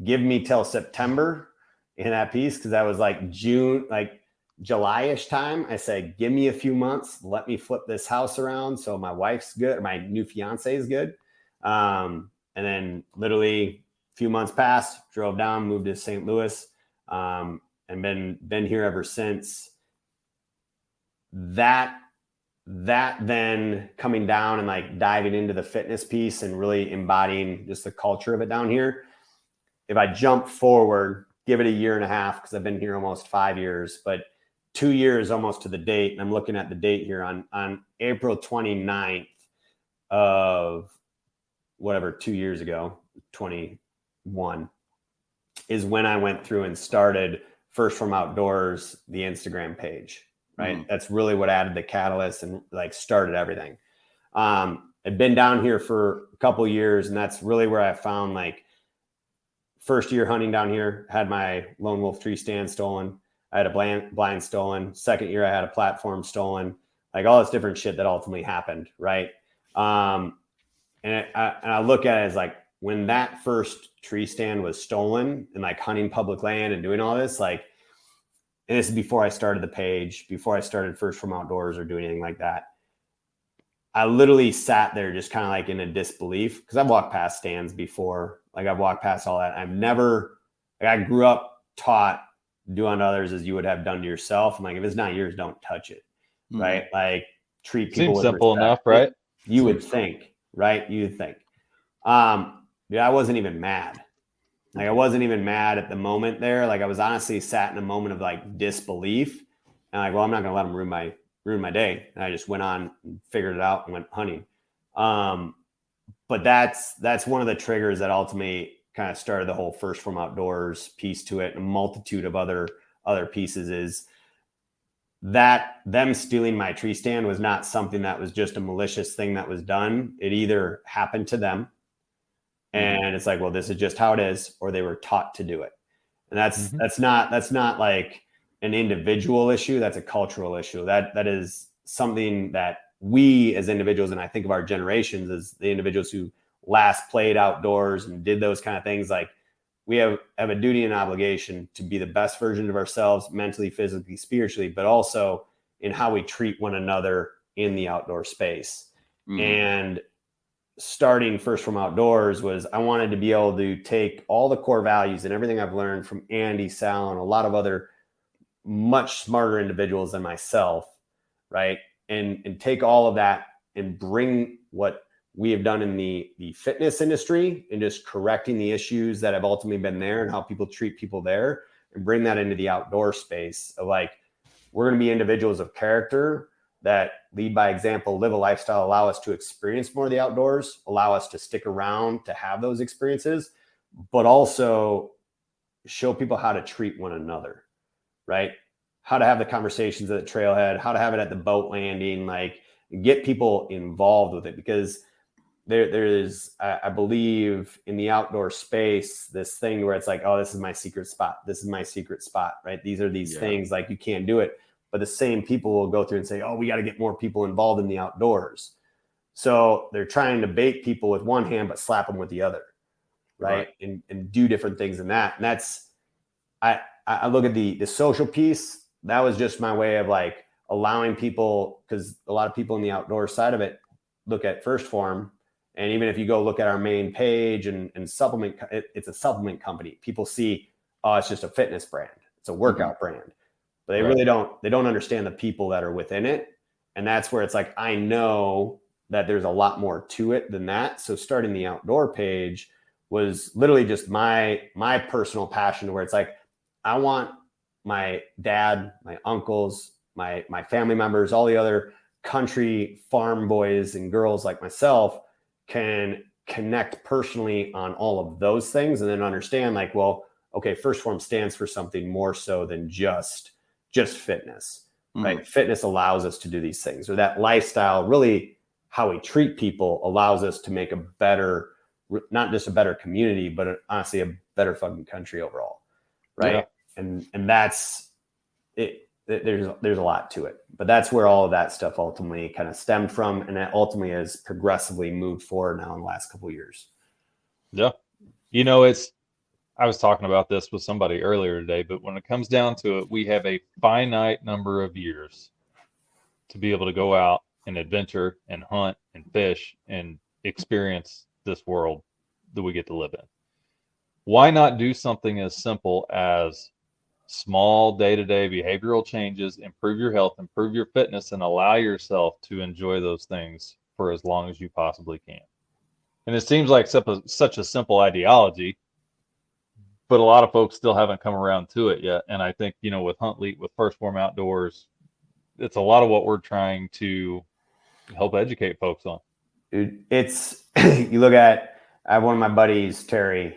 give me till September in that piece. Cause that was like June, like July-ish time. I said, give me a few months. Let me flip this house around. So my wife's good. Or my new fiance is good. And then literally a few months passed, drove down, moved to St. Louis, and been here ever since. That then coming down and, like, diving into the fitness piece and really embodying just the culture of it down here. If I jump forward, give it a year and a half, because I've been here almost 5 years, but 2 years almost to the date. And I'm looking at the date here on April 29th of whatever, 2 years ago, 21, is when I went through and started Phorm Outdoors, the Instagram page, right? That's really what added the catalyst and, like, started everything. I'd been down here for a couple of years, and that's really where I found, like, first year hunting down here, had my lone wolf tree stand stolen. I had a blind stolen. Second year, I had a platform stolen, like all this different shit that ultimately happened. Right. And I look at it as, like, when that first tree stand was stolen and, like, hunting public land and doing all this, like, and this is before I started the page, before I started Phorm Outdoors or do anything like that. I literally sat there just kind of, like, in a disbelief, because I've walked past stands before. Like, I've walked past all that. I've never, like, I grew up taught, do unto others as you would have done to yourself. I'm like, if it's not yours, don't touch it. Right. Like, treat people with simple respect. Enough, right? You would think, right? You would think. Dude, I wasn't even mad. Like, I wasn't even mad at the moment there. Like, I was honestly sat in a moment of, like, disbelief, and, like, well, I'm not going to let them ruin my day. And I just went on and figured it out and went hunting. But that's one of the triggers that ultimately kind of started the whole Phorm Outdoors piece to it. And a multitude of other pieces is that them stealing my tree stand was not something that was just a malicious thing that was done. It either happened to them, and it's like, well, this is just how it is, or they were taught to do it. And that's not like an individual issue. That's a cultural issue. That is something that we as individuals, and I think of our generations as the individuals who last played outdoors and did those kind of things, like, we have a duty and obligation to be the best version of ourselves, mentally, physically, spiritually, but also in how we treat one another in the outdoor space. And starting Phorm Outdoors was, I wanted to be able to take all the core values and everything I've learned from Andy, Sal, and a lot of other much smarter individuals than myself, right? And take all of that and bring what we have done in the fitness industry and just correcting the issues that have ultimately been there and how people treat people there, and bring that into the outdoor space of, like, we're going to be individuals of character that lead by example, live a lifestyle, allow us to experience more of the outdoors, allow us to stick around to have those experiences, but also show people how to treat one another, right? How to have the conversations at the trailhead, how to have it at the boat landing, like, get people involved with it. Because there is, I believe, in the outdoor space, this thing where it's like, oh, this is my secret spot. This is my secret spot, right? These are these things, like, you can't do it. But the same people will go through and say, oh, we got to get more people involved in the outdoors. So they're trying to bait people with one hand, but slap them with the other, right? And do different things in that. And that's, I look at the social piece. That was just my way of, like, allowing people, because a lot of people in the outdoor side of it look at Phorm And even if you go look at our main page and supplement, it's a supplement company. People see, oh, it's just a fitness brand. It's a workout brand. But they really don't understand the people that are within it. And that's where it's like, I know that there's a lot more to it than that. So starting the outdoor page was literally just my personal passion, to where it's like, I want my dad, my uncles, my family members, all the other country farm boys and girls like myself can connect personally on all of those things, and then understand like, well, okay, First Phorm stands for something more so than just fitness, right? Fitness allows us to do these things, or that lifestyle, really how we treat people allows us to make a better, not just a better community, but honestly a better fucking country overall. Right. Yeah. And that's it. There's a lot to it, but that's where all of that stuff ultimately kind of stemmed from. And that ultimately has progressively moved forward now in the last couple of years. Yeah. I was talking about this with somebody earlier today, but when it comes down to it, we have a finite number of years to be able to go out and adventure and hunt and fish and experience this world that we get to live in. Why not do something as simple as small day-to-day behavioral changes, improve your health, improve your fitness, and allow yourself to enjoy those things for as long as you possibly can? And it seems like such a simple ideology, but a lot of folks still haven't come around to it yet. And I think, with Huntley, with First Phorm Outdoors, it's a lot of what we're trying to help educate folks on. It's, you look at, I have one of my buddies, Terry,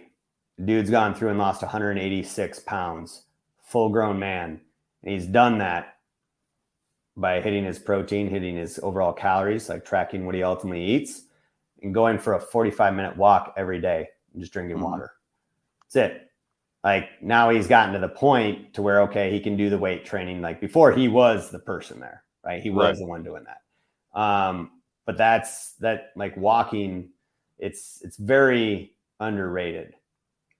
dude's gone through and lost 186 pounds, full grown man. And he's done that by hitting his protein, hitting his overall calories, like tracking what he ultimately eats, and going for a 45-minute walk every day and just drinking water. That's it. Like, now he's gotten to the point to where, okay, he can do the weight training. Like, before, he was the person there, right? He was the one doing that. But that like walking, it's very underrated,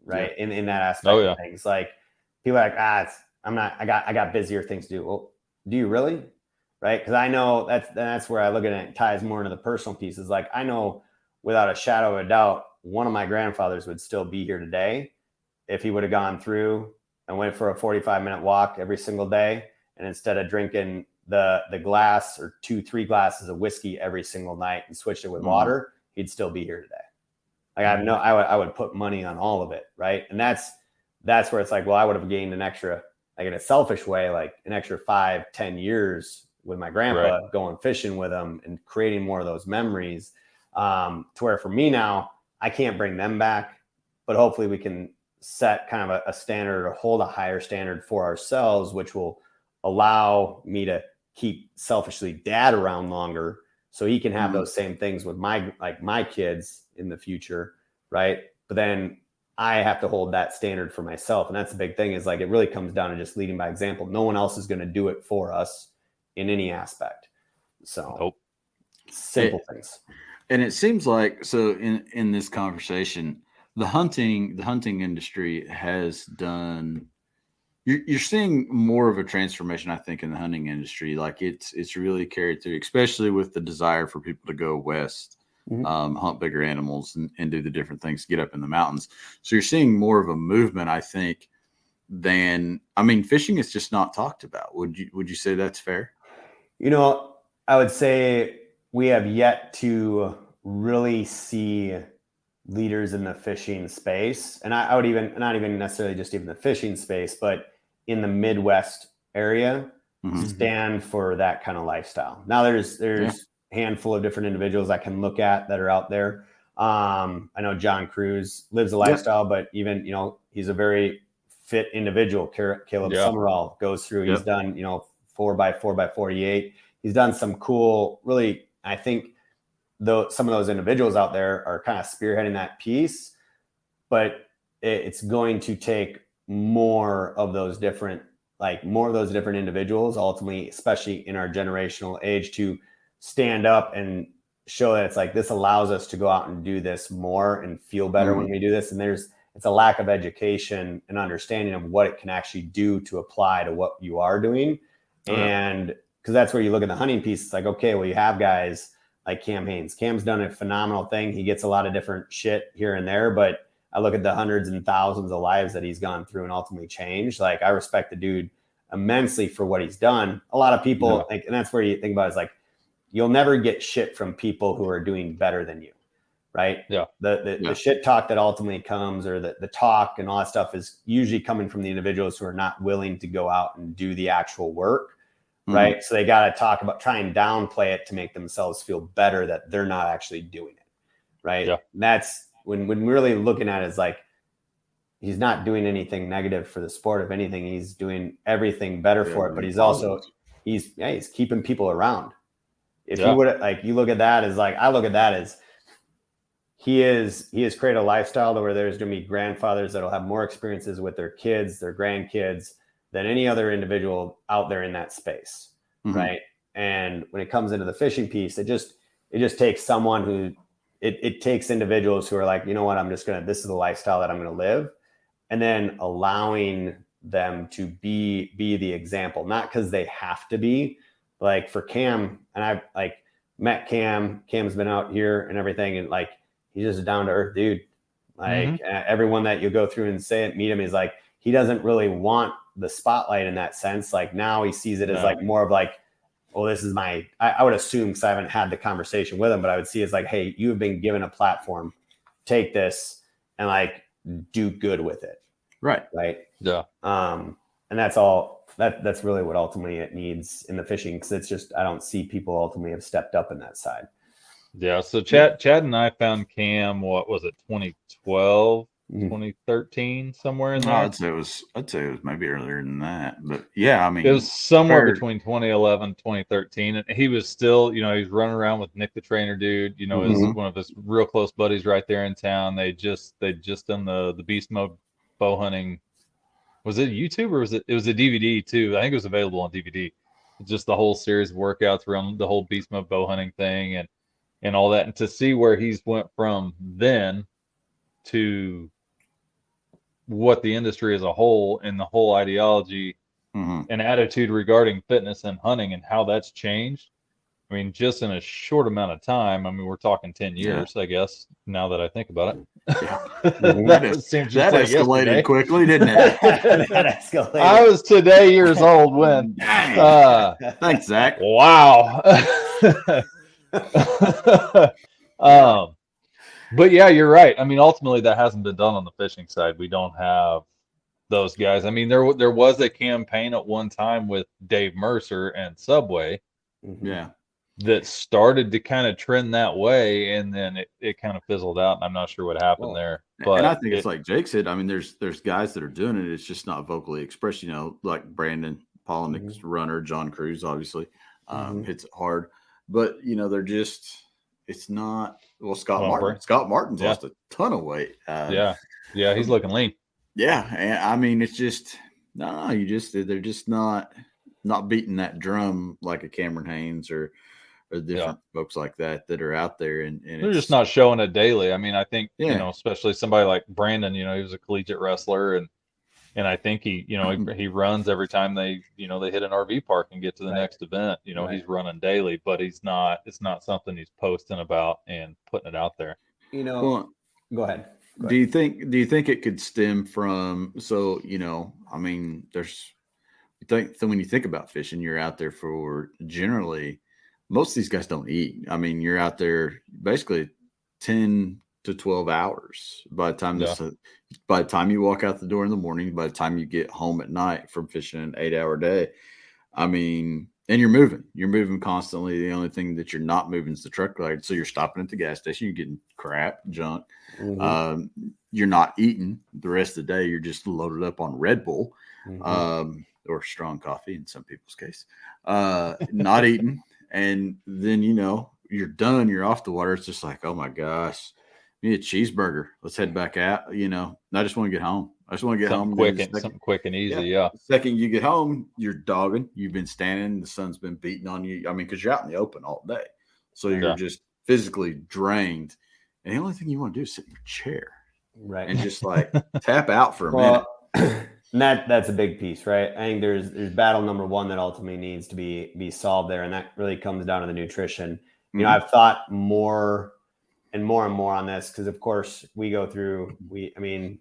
right? In that aspect of things. Like, people are like, I got busier things to do. Well, do you really? Right? Because I know that's where I look at it. It ties more into the personal pieces. Like, I know without a shadow of a doubt, one of my grandfathers would still be here today if he would have gone through and went for a 45-minute walk every single day, and instead of drinking the glass or 2-3 glasses of whiskey every single night and switched it with water, he'd still be here today. Like, I would put money on all of it, right? And that's where it's like, well, I would have gained an extra, like, in a selfish way, like an extra 5-10 years with my grandpa, going fishing with him and creating more of those memories, to where for me now, I can't bring them back, but hopefully we can set kind of a standard, or hold a higher standard for ourselves, which will allow me to keep selfishly dad around longer, so he can have those same things with my kids in the future. Right. But then I have to hold that standard for myself. And that's the big thing, is like, it really comes down to just leading by example. No one else is going to do it for us in any aspect. So simple things. And it seems like, so in this conversation, the hunting industry has done, you're seeing more of a transformation, I think, in the hunting industry. Like, it's really carried through, especially with the desire for people to go west, hunt bigger animals and do the different things, get up in the mountains. So you're seeing more of a movement, I think, than, fishing is just not talked about. Would you say that's fair? I would say we have yet to really see leaders in the fishing space. And I would even, not even necessarily just even the fishing space, but in the Midwest area, stand for that kind of lifestyle. Now there's a handful of different individuals I can look at that are out there. I know John Cruz lives a lifestyle, but even, he's a very fit individual. Caleb Summerall goes through, he's done, 4x4x48. He's done some cool, really, I think, though some of those individuals out there are kind of spearheading that piece, but it's going to take more of those different individuals ultimately, especially in our generational age, to stand up and show that it's like, this allows us to go out and do this more and feel better when we do this. And it's a lack of education and understanding of what it can actually do to apply to what you are doing. And because that's where you look at the hunting piece, it's like, okay, well, you have guys like Cam Hanes. Cam's done a phenomenal thing. He gets a lot of different shit here and there, but I look at the hundreds and thousands of lives that he's gone through and ultimately changed. Like, I respect the dude immensely for what he's done. A lot of people like, and that's where you think about it, is like, you'll never get shit from people who are doing better than you. Right. Yeah. The shit talk that ultimately comes, or the talk and all that stuff, is usually coming from the individuals who are not willing to go out and do the actual work. Right. So they got to talk about, try and downplay it to make themselves feel better that they're not actually doing it. Right. Yeah. And that's when we're really looking at it, is like, he's not doing anything negative for the sport. If anything, he's doing everything better for it. But he's also, he's keeping people around. If you would, like, you look at that as, like, I look at that as, he has created a lifestyle where there's going to be grandfathers that'll have more experiences with their kids, their grandkids, than any other individual out there in that space. Right. And when it comes into the fishing piece, it just takes someone who, it takes individuals who are like, you know what, this is the lifestyle that I'm going to live. And then allowing them to be the example, not because they have to be. Like for Cam, and I've like met Cam's been out here and everything. And like, he's just a down to earth dude. Like everyone that you go through and meet him, is like, he doesn't really want the spotlight in that sense. Like now he sees it as like more of like, oh, this is I would assume, because I haven't had the conversation with him, but I would see it's like, hey, you have been given a platform, take this and like do good with it. Right. Yeah. And that's all that's really what ultimately it needs in the fishing. Cause it's just, I don't see people ultimately have stepped up in that side. Yeah. So Chad and I found Cam, what was it? 2012, 2013, somewhere in there. I'd say it was maybe earlier than that, but yeah, I mean, it was somewhere between 2011, 2013. And he was still, he's running around with Nick, the trainer dude, is one of his real close buddies right there in town. They just done the beast mode bow hunting. Was it YouTube, or was it was a DVD too? I think it was available on DVD. Just the whole series of workouts around the whole beast mode bow hunting thing and all that. And to see where he's went from then to what the industry as a whole, and the whole ideology and attitude regarding fitness and hunting, and how that's changed. I mean, just in a short amount of time. I mean, we're talking 10 years, I guess, now that I think about it. that escalated quickly, didn't it? That escalated. I was today years old when. Thanks, Zach. Wow. But yeah, you're right. I mean, ultimately, that hasn't been done on the fishing side. We don't have those guys. I mean, there was a campaign at one time with Dave Mercer and Subway. Yeah. That started to kind of trend that way, and then it kind of fizzled out, and I'm not sure what happened there. But and I think it's like Jake said. I mean, there's guys that are doing it. It's just not vocally expressed. Like Brandon Polinick's runner, John Cruz, obviously hits it hard, but they're just. It's not. Well, Scott Martin. Scott Martin's lost a ton of weight. He's looking lean. Yeah, and I mean, it's just they're just not beating that drum like a Cameron Haynes or different folks like that are out there, and they're just not showing it daily. I mean, I think especially somebody like Brandon. He was a collegiate wrestler, and I think he he runs every time they they hit an RV park and get to the next event. He's running daily, but it's not something he's posting about and putting it out there. Go ahead. Do you think it could stem from? So I mean, when you think about fishing, you're out there for generally. Most of these guys don't eat. I mean, you're out there basically 10 to 12 hours by the time you walk out the door in the morning, by the time you get home at night from fishing an 8-hour day. I mean, and you're moving constantly. The only thing that you're not moving is the truck ride. So you're stopping at the gas station, you're getting crap, junk. You're not eating the rest of the day. You're just loaded up on Red Bull or strong coffee in some people's case, not eating. And then, you're done. You're off the water. It's just like, oh my gosh, I need a cheeseburger. Let's head back out. I just want to get home. I just want to get home. Something quick and easy. Yeah. The second you get home, you're dogging. You've been standing. The sun's been beating on you. I mean, because you're out in the open all day. So you're just physically drained. And the only thing you want to do is sit in your chair. Right. And just like tap out for a minute. And that's a big piece, right? I think there's battle number one that ultimately needs to be solved there, and that really comes down to the nutrition. you know, I've thought more and more on this because, of course, we go through.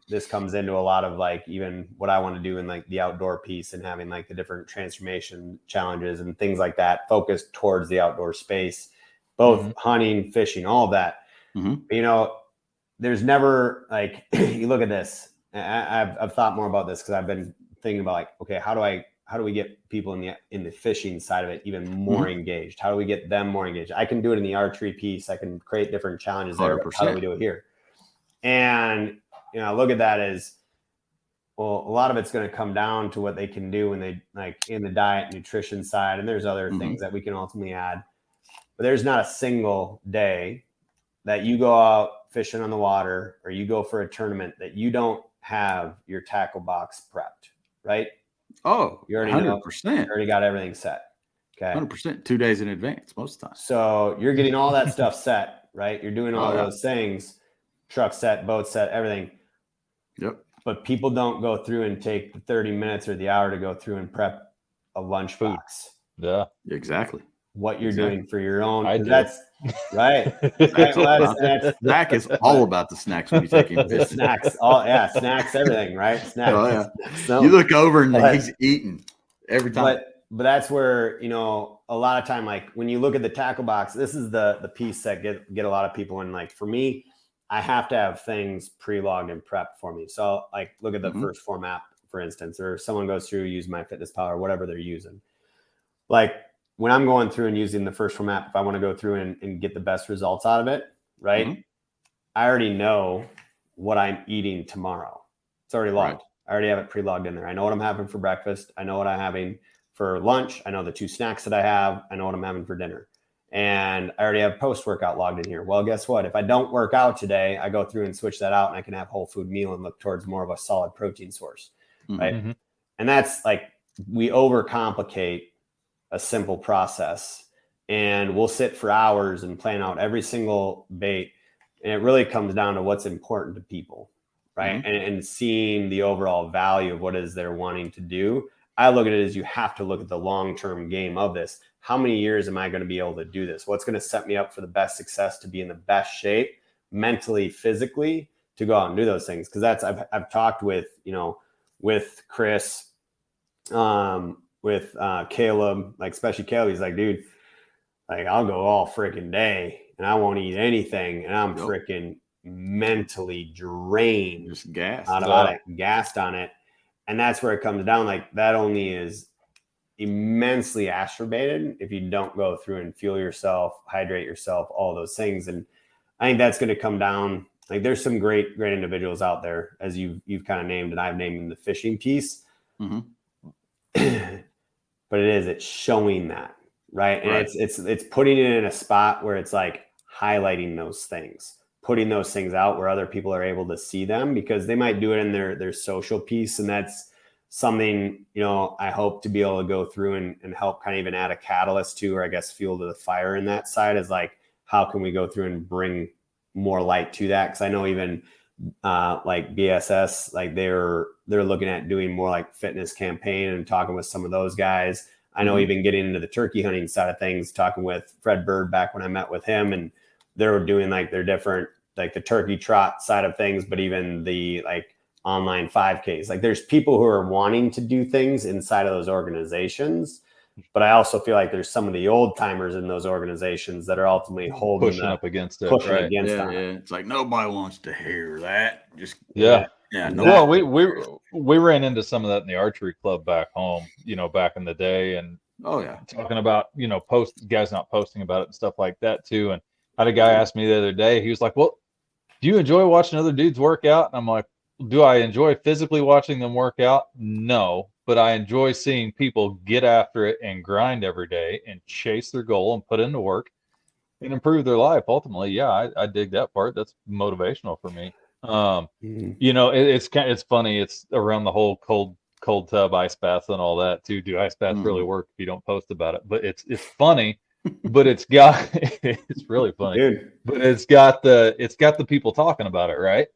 This comes into a lot of like even what I want to do in like the outdoor piece and having like the different transformation challenges and things like that focused towards the outdoor space, both hunting, fishing, all of that. You know, there's never like you look at this. I've thought more about this because I've been thinking about like, okay, how do we get people in the fishing side of it even more engaged? How do we get them more engaged? I can do it in the archery piece. I can create different challenges there. How do we do it here? And, you know, I look at that as, well, a lot of it's going to come down to what they can do when they like in the diet, nutrition side. And there's other things that we can ultimately add. But there's not a single day that you go out fishing on the water or you go for a tournament that you don't have your tackle box prepped, right? Oh, you already 100%. You already got everything set. Okay. 100%. 2 days in advance most of the time. So you're getting all that stuff set, right? You're doing all those things, truck set, boat set, everything. Yep. But people don't go through and take the 30 minutes or the hour to go through and prep a lunch box. Yeah, exactly. What you're doing for your own. That's right. Zach is all about the snacks when you take him. The snacks. Snacks, everything, right? Snacks. Oh, yeah. So, you look over and he's eating every time. But that's where, you know, a lot of time, like when you look at the tackle box, this is the piece that get a lot of people in. Like for me, I have to have things pre-logged and prepped for me. So like look at the first Phorm app, for instance, or if someone goes through, use MyFitnessPal or whatever they're using. Like when I'm going through and using the first Phorm app, if I want to go through and get the best results out of it, right? I already know what I'm eating tomorrow. It's already logged. Right. I already have it pre-logged in there. I know what I'm having for breakfast. I know what I'm having for lunch. I know the 2 snacks that I have. I know what I'm having for dinner. And I already have post-workout logged in here. Well, guess what? If I don't work out today, I go through and switch that out and I can have whole food meal and look towards more of a solid protein source, right? And that's like, we overcomplicate a simple process and we'll sit for hours and plan out every single bait. And it really comes down to what's important to people, right? And seeing the overall value of what it is they're wanting to do. I look at it as you have to look at the long-term game of this. How many years am I going to be able to do this? What's going to set me up for the best success to be in the best shape mentally, physically, to go out and do those things? Because that's, I've talked with, you know, with Chris, with Caleb, like especially Caleb, he's like, dude, like I'll go all freaking day and I won't eat anything. And I'm freaking mentally drained, just gassed on it. And that's where it comes down. Like that only is immensely exacerbated if you don't go through and fuel yourself, hydrate yourself, all those things. And I think that's going to come down. Like there's some great individuals out there, as you've kind of named, and I've named in the fishing piece. But it's showing that, right? And it's putting it in a spot where it's like highlighting those things, putting those things out where other people are able to see them, because they might do it in their social piece. And that's something, you know, I hope to be able to go through and help kind of even add a catalyst to, or I guess fuel to the fire in that side, is like, how can we go through and bring more light to that? Because I know even like BSS, like they're looking at doing more like fitness campaign and talking with some of those guys. I know even getting into the turkey hunting side of things, talking with Fred Bird back when I met with him, and they were doing like their different, like the turkey trot side of things, but even the like online 5Ks. Like there's people who are wanting to do things inside of those organizations, but I also feel like there's some of the old timers in those organizations that are ultimately pushing up against it. It's like nobody wants to hear that. Just Well, we ran into some of that in the archery club back home, you know, back in the day, and talking about, you know, guys not posting about it and stuff like that too. And I had a guy ask me the other day, he was like, well, do you enjoy watching other dudes work out? And I'm like, do I enjoy physically watching them work out? No, but I enjoy seeing people get after it and grind every day and chase their goal and put into work and improve their life. Ultimately, yeah, I dig that part. That's motivational for me. You know, it's funny. It's around the whole cold tub ice baths and all that too. Do ice baths really work if you don't post about it? But it's funny, but it's really funny. Dude. But it's got the people talking about it, right?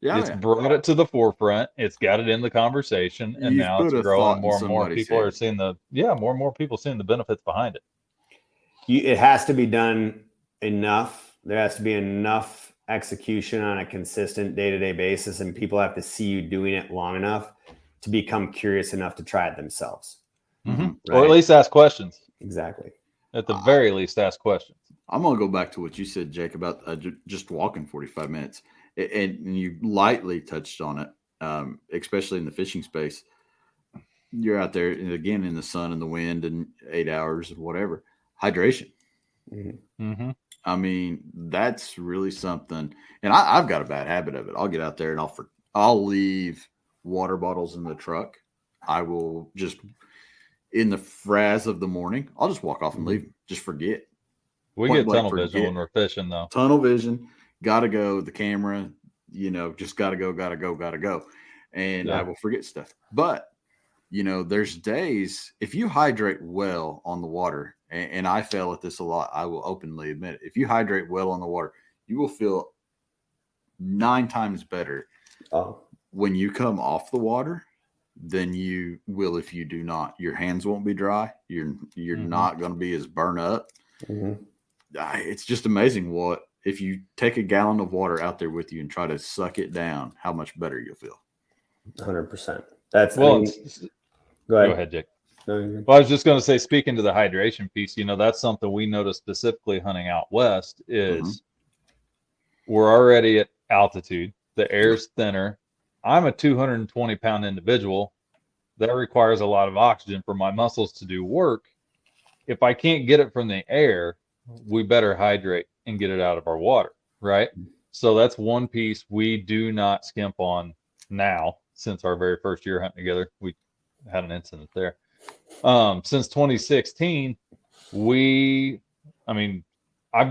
Yeah, it's brought it to the forefront. It's got it in the conversation, and now it's growing. More and more people are seeing more and more people seeing the benefits behind it. It has to be done enough. There has to be enough execution on a consistent day-to-day basis, and people have to see you doing it long enough to become curious enough to try it themselves. Mm-hmm. Right? Or at least ask questions. Exactly. At the very least, ask questions. I'm going to go back to what you said, Jake, about just walking 45 minutes. And you lightly touched on it, especially in the fishing space. You're out there, and again, in the sun and the wind and 8 hours, whatever. Hydration. Mm-hmm. I mean, that's really something. And I've got a bad habit of it. I'll get out there and I'll leave water bottles in the truck. I will just, in the frazzle of the morning, I'll just walk off and leave them. Just forget. We get tunnel vision when we're fishing, though. Tunnel vision. Got to go. The camera, just got to go. And I will forget stuff. But, there's days, if you hydrate well on the water, and I fail at this a lot, I will openly admit it. If you hydrate well on the water, you will feel 9 times better when you come off the water than you will if you do not. Your hands won't be dry. You're not going to be as burnt up. Mm-hmm. It's just amazing if you take a gallon of water out there with you and try to suck it down, how much better you'll feel. 100%. Go ahead, Jake. Well, I was just going to say, speaking to the hydration piece, that's something we noticed specifically hunting out west is we're already at altitude. The air's thinner. I'm a 220-pound individual. That requires a lot of oxygen for my muscles to do work. If I can't get it from the air, we better hydrate and get it out of our water, right? So that's one piece we do not skimp on now. Since our very first year hunting together, we had an incident there. Since 2016, I've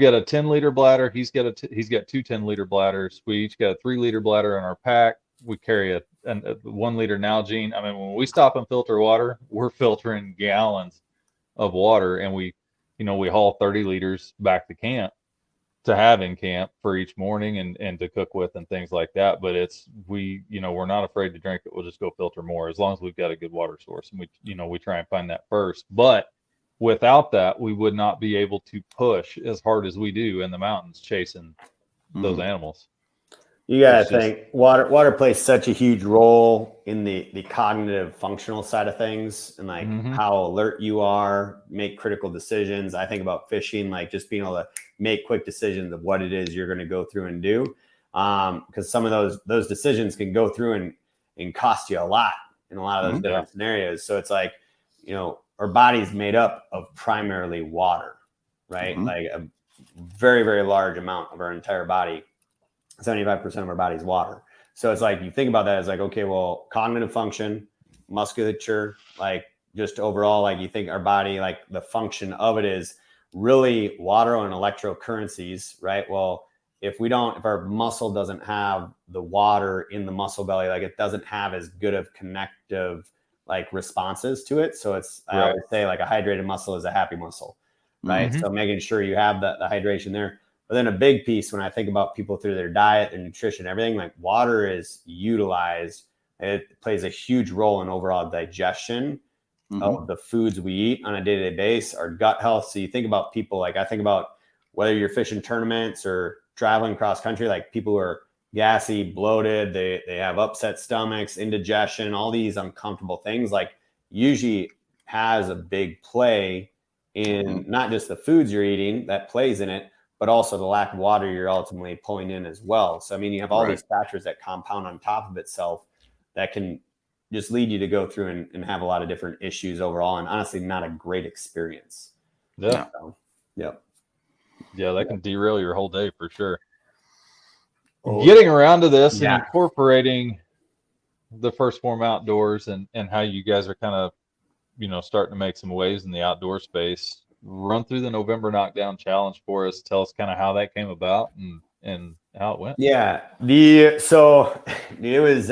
got a 10-liter bladder. He's got 2 10-liter bladders. We each got a 3-liter bladder in our pack. We carry a 1-liter Nalgene. I mean, when we stop and filter water, we're filtering gallons of water, and we haul 30 liters back to camp to have in camp for each morning and to cook with and things like that. But we're not afraid to drink it. We'll just go filter more as long as we've got a good water source. And we try and find that first. But without that, we would not be able to push as hard as we do in the mountains chasing those animals. You got to think water plays such a huge role in the cognitive functional side of things and how alert you are, make critical decisions. I think about fishing, just being able to make quick decisions of what it is you're going to go through and do. Because some of those decisions can go through and cost you a lot in a lot of those different scenarios. So it's our body's made up of primarily water, right? Like a very, very large amount of our entire body. 75% of our body's water. So it's you think about that as okay, well, cognitive function, musculature, just overall, you think our body, the function of it is really water and electrocurrencies, right? Well, if our muscle doesn't have the water in the muscle belly, it doesn't have as good of connective responses to it. So it's, I always say a hydrated muscle is a happy muscle, right? So making sure you have the hydration there. But then a big piece when I think about people through their diet and nutrition, everything, water is utilized. It plays a huge role in overall digestion of the foods we eat on a day-to-day basis, our gut health. So you think about people, I think about whether you're fishing tournaments or traveling cross country, people who are gassy, bloated, they have upset stomachs, indigestion, all these uncomfortable things, usually has a big play in not just the foods you're eating that plays in it, but also the lack of water you're ultimately pulling in as well. So, you have all these factors that compound on top of itself that can just lead you to go through and have a lot of different issues overall, and honestly, not a great experience. Yeah. So, that can derail your whole day for sure. Getting around to this and incorporating the first Phorm Outdoors and how you guys are kind of, starting to make some waves in the outdoor space. Run through the November Knockdown Challenge for us. Tell us kind of how that came about and how it went. Yeah. It was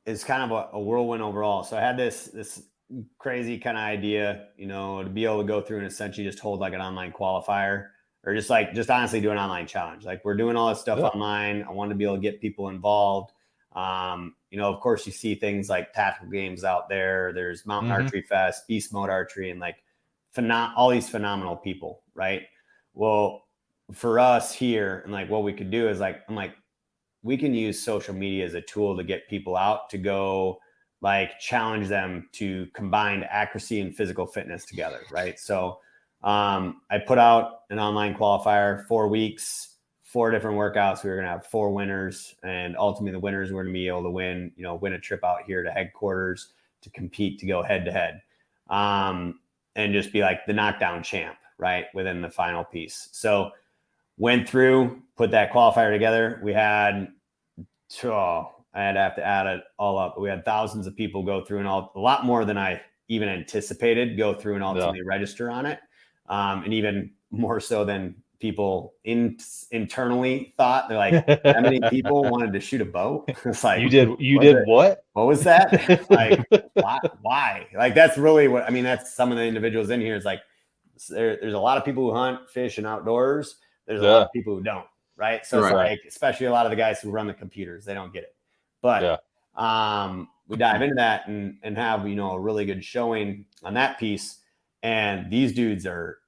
it's kind of a whirlwind overall. So I had this crazy kind of idea, to be able to go through and essentially just hold an online qualifier or just honestly do an online challenge. We're doing all this stuff online. I wanted to be able to get people involved. Of course you see things like tactical games out there. There's Mountain Archery Fest, Beast Mode Archery, and all these phenomenal people, right? well, for us here, and like what we could do is like, I'm like, we can use social media as a tool to get people out to go like challenge them to combine accuracy and physical fitness together. Right. So I put out an online qualifier, 4 weeks, 4 different workouts. We were going to have 4 winners, and ultimately the winners were going to be able to win a trip out here to headquarters to compete, to go head to head, and just be like the knockdown champ, right, within the final piece. So went through, put that qualifier together. We had, I'd have to add it all up. We had thousands of people go through, and a lot more than I even anticipated go through and ultimately register on it. And even more so than people internally thought. They're like, how many people wanted to shoot a bow? It's like, you did what? What was that? Like, why? Like, that's really what, I mean, that's some of the individuals in here. Is like, there's a lot of people who hunt, fish, and outdoors. There's a lot of people who don't, right? So it's like, especially a lot of the guys who run the computers, they don't get it. But we dive into that and have, a really good showing on that piece. And these dudes are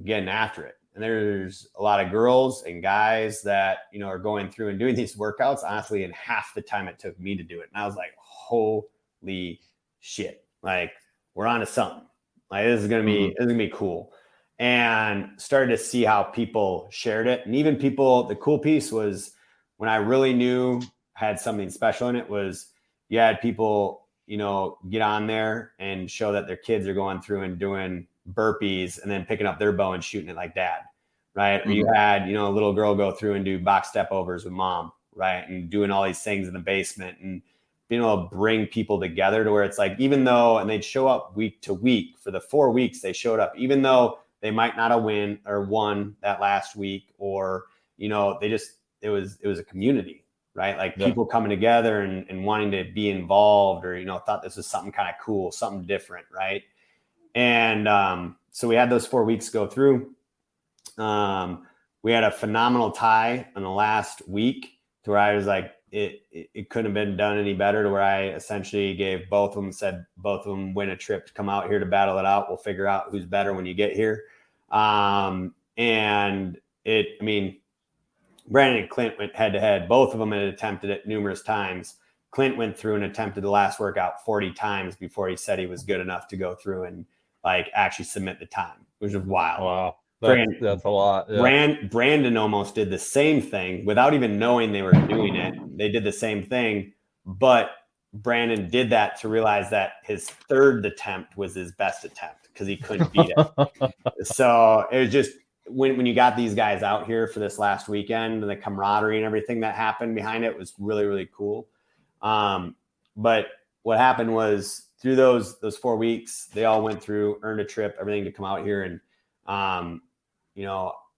getting after it. And there's a lot of girls and guys that, are going through and doing these workouts, honestly, in half the time it took me to do it. And I was like, holy shit. Like, we're on to something. Like, this is going to be cool. And started to see how people shared it. And even people, the cool piece was when I really knew had something special in it was you had people, get on there and show that their kids are going through and doing burpees and then picking up their bow and shooting it like dad, right? Or you had, a little girl go through and do box step overs with mom, right? And doing all these things in the basement and being able to bring people together to where it's like, even though, and they'd show up week to week for the 4 weeks they showed up, even though they might not have won that last week, or, it was a community, right? Like people coming together and wanting to be involved, or, thought this was something kind of cool, something different. Right. And so we had those 4 weeks go through. We had a phenomenal tie in the last week to where I was like, it couldn't have been done any better, to where I essentially gave both of them, said both of them win a trip to come out here to battle it out. We'll figure out who's better when you get here. Brandon and Clint went head to head. Both of them had attempted it numerous times. Clint went through and attempted the last workout 40 times before he said he was good enough to go through and like actually submit the time, which was wild. Wow. That's a lot. Yeah. Brandon almost did the same thing without even knowing they were doing it. They did the same thing, but Brandon did that to realize that his third attempt was his best attempt because he couldn't beat it. So it was just, when you got these guys out here for this last weekend, and the camaraderie and everything that happened behind it was really, really cool. But what happened was through those 4 weeks, they all went through, earned a trip, everything to come out here. And,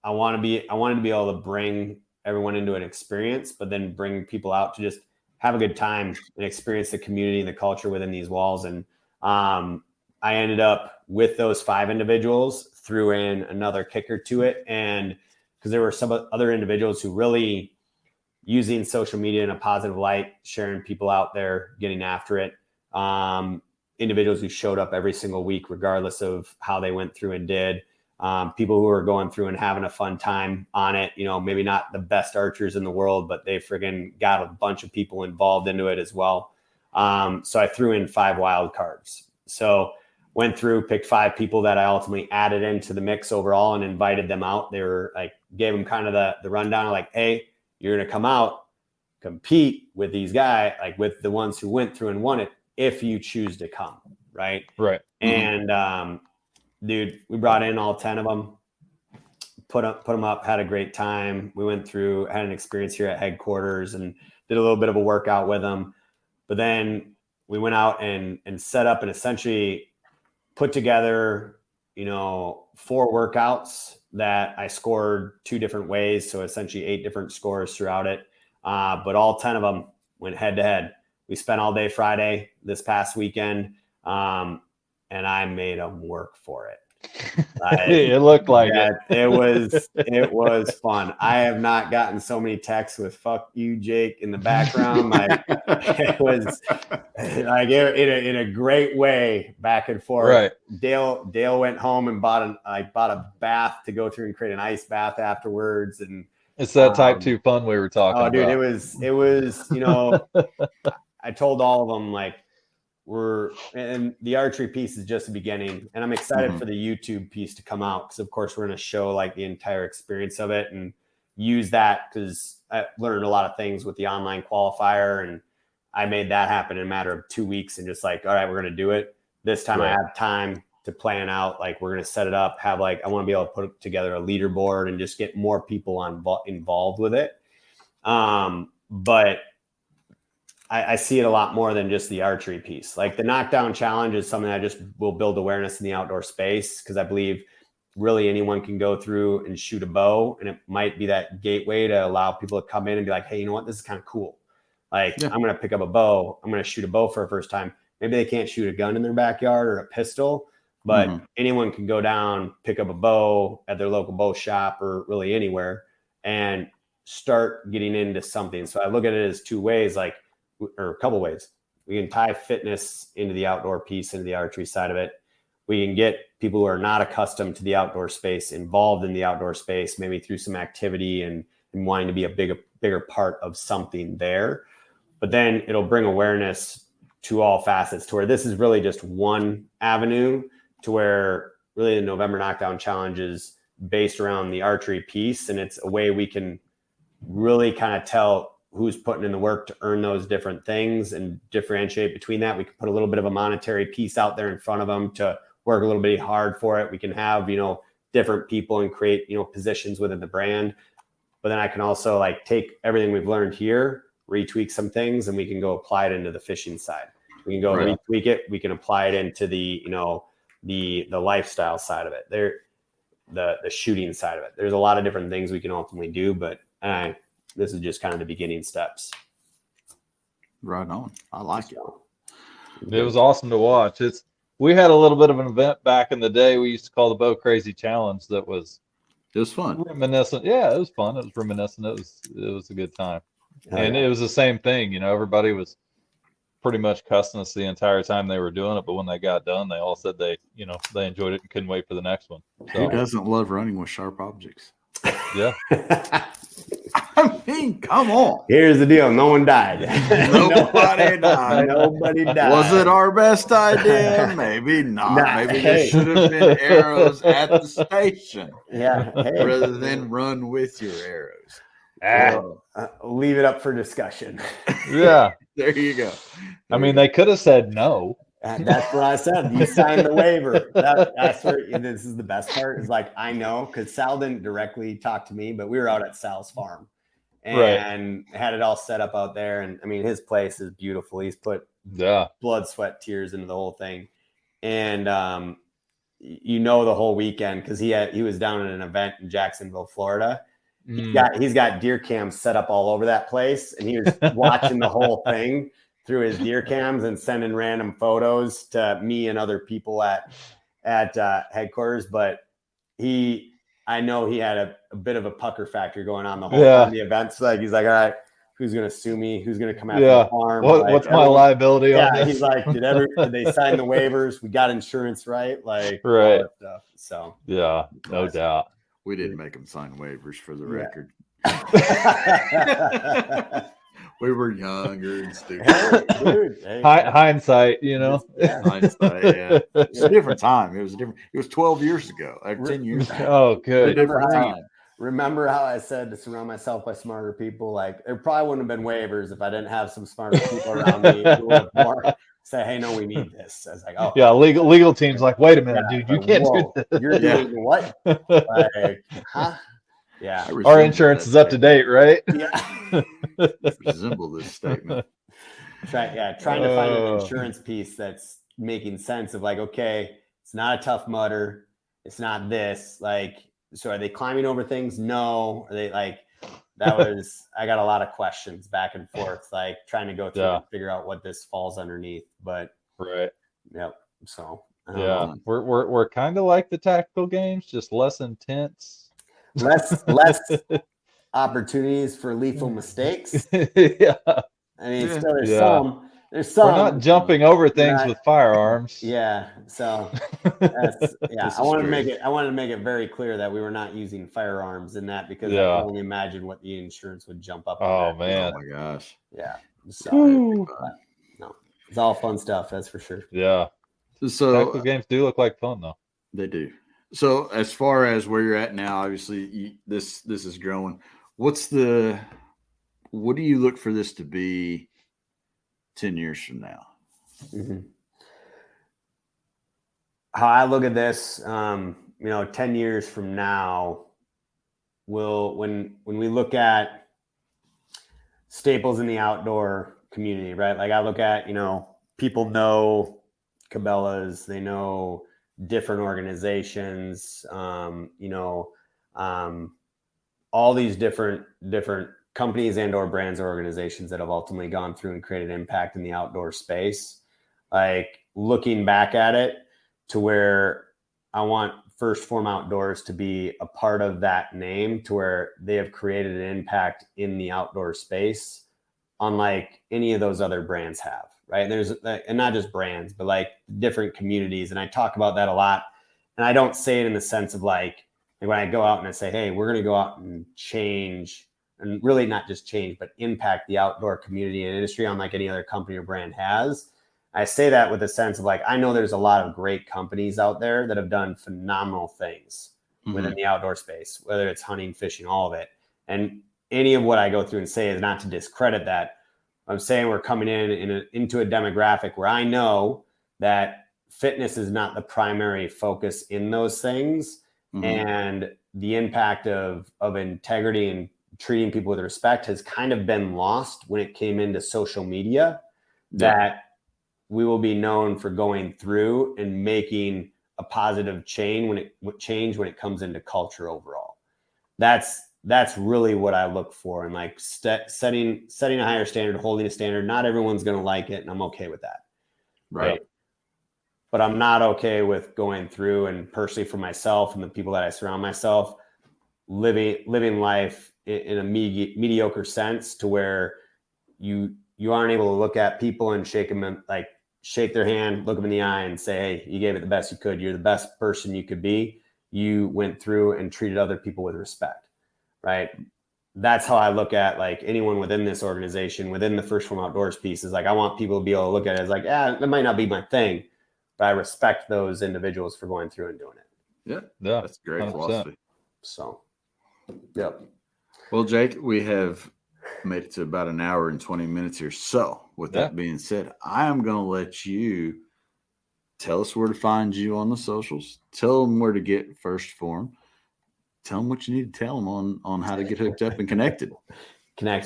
I wanted to be able to bring everyone into an experience, but then bring people out to just have a good time and experience the community and the culture within these walls. And, I ended up with those 5 individuals, threw in another kicker to it. And because there were some other individuals who really using social media in a positive light, sharing people out there, getting after it. Individuals who showed up every single week, regardless of how they went through and did. People who are going through and having a fun time on it, maybe not the best archers in the world, but they friggin' got a bunch of people involved into it as well. So I threw in 5 wild cards. So went through, picked 5 people that I ultimately added into the mix overall and invited them out. They were like, gave them kind of the rundown, like, hey, you're going to come out, compete with these guys, like with the ones who went through and won it, if you choose to come. Right. Right. And, dude, we brought in all 10 of them, put them up, had a great time. We went through, had an experience here at headquarters and did a little bit of a workout with them. But then we went out and set up and essentially put together, 4 workouts that I scored 2 different ways. So essentially 8 different scores throughout it. But all 10 of them went head to head. We spent all day Friday this past weekend. And I made them work for it. It looked like it. It was fun. I have not gotten so many texts with "fuck you, Jake" in the background. Like it was like in a great way, back and forth. Right. Dale went home and bought a bath to go through and create an ice bath afterwards, and it's that type 2 fun we were talking about. Dude, it was I told all of them, like, and the archery piece is just the beginning, and I'm excited for the YouTube piece to come out, because of course we're going to show like the entire experience of it and use that, because I learned a lot of things with the online qualifier, and I made that happen in a matter of 2 weeks, and just like, all right, we're going to do it this time. Right. I have time to plan out, like, we're going to set it up, have like, I want to be able to put together a leaderboard and just get more people involved with it. But I see it a lot more than just the archery piece. Like the knockdown challenge is something that just will build awareness in the outdoor space, because I believe really anyone can go through and shoot a bow, and it might be that gateway to allow people to come in and be like, hey, you know what, this is kind of cool. Like, I'm going to pick up a bow. I'm going to shoot a bow for the first time. Maybe they can't shoot a gun in their backyard or a pistol, but anyone can go down, pick up a bow at their local bow shop or really anywhere, and start getting into something. So I look at it as 2 ways, like, or a couple ways. We can tie fitness into the outdoor piece, into the archery side of it. We can get people who are not accustomed to the outdoor space involved in the outdoor space, maybe through some activity and wanting to be a bigger part of something there. But then it'll bring awareness to all facets, to where this is really just one avenue, to where really the November Knockdown Challenge is based around the archery piece. And it's a way we can really kind of tell who's putting in the work to earn those different things and differentiate between that. We can put a little bit of a monetary piece out there in front of them to work a little bit hard for it. We can have, different people and create, positions within the brand. But then I can also like take everything we've learned here, retweak some things, and we can go apply it into the fishing side. We can go retweak it. We can apply it into the, the lifestyle side of it. The shooting side of it. There's a lot of different things we can ultimately do, but this is just kind of the beginning steps. Right on. I like it. It was awesome to watch. We had a little bit of an event back in the day we used to call the Bow Crazy Challenge. It was fun. Reminiscent. Yeah, it was fun. It was reminiscent. It was a good time. And it was the same thing, everybody was pretty much cussing us the entire time they were doing it, but when they got done, they all said they enjoyed it and couldn't wait for the next one. So, who doesn't love running with sharp objects? Yeah. I mean, come on. Here's the deal. No one died. Nobody died. Nobody died. Was it our best idea? Maybe not. Maybe there should have been arrows at the station. Yeah. Rather than run with your arrows. Leave it up for discussion. Yeah. There you go. I mean, they could have said no. That's what I said. You signed the waiver. That's where this is the best part. Is like, I know, because Sal didn't directly talk to me, but we were out at Sal's farm and had it all set up out there. And I mean, his place is beautiful. He's put blood, sweat, tears into the whole thing. And the whole weekend, because he was down at an event in Jacksonville, Florida. He's got deer cams set up all over that place, and he was watching the whole thing through his deer cams and sending random photos to me and other people at headquarters. But I know he had a bit of a pucker factor going on the whole time of the event. So like, he's like, all right, who's going to sue me? Who's going to come after the farm? What's my liability on this? He's like, did they sign the waivers? We got insurance, right? Like, right. All that stuff. So yeah, no doubt. We didn't make them sign waivers, for the record. We were younger and stupid. Hindsight, Hindsight, yeah. It's a different time. It was 12 years ago, like 10 years ago. Oh, good. Remember how I said to surround myself by smarter people? Like, there probably wouldn't have been waivers if I didn't have some smarter people around me who would more say, hey, no, we need this. I was like, oh. Yeah, legal team's like, wait a minute, dude, you can't do this. You're doing what? Like, huh? Yeah. Our insurance is up to date, right? Yeah. Resemble this statement. Trying to find an insurance piece that's making sense of like, okay, it's not a tough mutter. It's not this. Like, so are they climbing over things? No. Are they like, I got a lot of questions back and forth, like trying to go through and figure out what this falls underneath. But right. Yep. So Yeah, we're kind of like the tactical games, just less intense. Less opportunities for lethal mistakes. Yeah. I mean, still there's There's some. We're not jumping over things with firearms. Yeah. So that's I wanted to make it very clear that we were not using firearms in that, because I can only imagine what the insurance would jump up. Oh man. Oh my gosh. Yeah. So no, it's all fun stuff, that's for sure. Yeah. So tactical games do look like fun though. They do. So as far as where you're at now, obviously this is growing. What do you look for this to be 10 years from now? Mm-hmm. How I look at this, 10 years from now, when we look at staples in the outdoor community, right? Like I look at, people know Cabela's, they know different organizations, all these different companies and or brands or organizations that have ultimately gone through and created impact in the outdoor space. Like looking back at it to where I want Phorm Outdoors to be a part of that name, to where they have created an impact in the outdoor space unlike any of those other brands have, right? And not just brands, but like different communities. And I talk about that a lot. And I don't say it in the sense of like when I go out and I say, hey, we're going to go out and change, and really not just change, but impact the outdoor community and industry unlike any other company or brand has. I say that with a sense of like, I know there's a lot of great companies out there that have done phenomenal things within the outdoor space, whether it's hunting, fishing, all of it. And any of what I go through and say is not to discredit that. I'm saying we're coming into a demographic where I know that fitness is not the primary focus in those things. And the impact of integrity and treating people with respect has kind of been lost when it came into social media, that we will be known for going through and making a positive change when it comes into culture overall. That's really what I look for, and like setting a higher standard, holding a standard. Not everyone's going to like it, and I'm okay with that. Right. But I'm not okay with going through and personally for myself and the people that I surround myself, living life in a mediocre sense to where you aren't able to look at people and shake their hand, look them in the eye and say, hey, you gave it the best you could. You're the best person you could be. You went through and treated other people with respect, right? That's how I look at like anyone within this organization, within the Phorm Outdoors piece, is like, I want people to be able to look at it as like, that might not be my thing, but I respect those individuals for going through and doing it. Yeah. That's a great 100%. Philosophy. So, yep. Well, Jake, we have made it to about an hour and 20 minutes here. So with that being said, I am going to let you tell us where to find you on the socials. Tell them where to get Phorm. Tell them what you need to tell them on how to get hooked up and connected.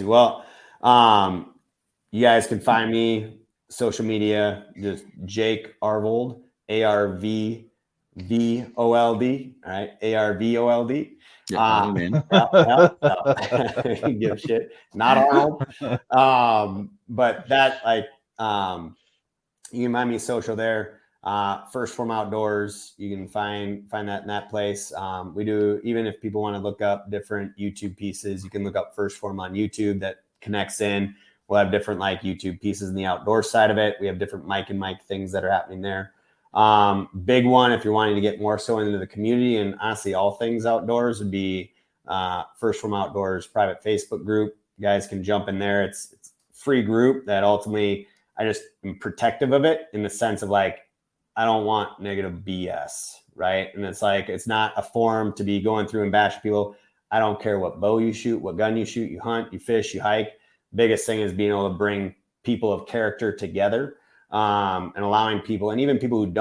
Well, you guys can find me social media, just Jake Arvold, ARVVOLD. All right. ARVOLD. Give a shit. Not Arnold. But that you can find me social there. Phorm Outdoors. You can find that in that place. We do, even if people want to look up different YouTube pieces, you can look up Phorm on YouTube that connects in. We'll have different like YouTube pieces in the outdoor side of it. We have different mic things that are happening there. Big one, if you're wanting to get more so into the community and honestly all things outdoors, would be Phorm Outdoors private Facebook group. You guys can jump in there. It's a free group that ultimately I just am protective of it in the sense of like, I don't want negative BS, right? And it's like, it's not a forum to be going through and bashing people. I don't care what bow you shoot, what gun you shoot, you hunt, you fish, you hike. Biggest thing is being able to bring people of character together, and allowing people, and even people who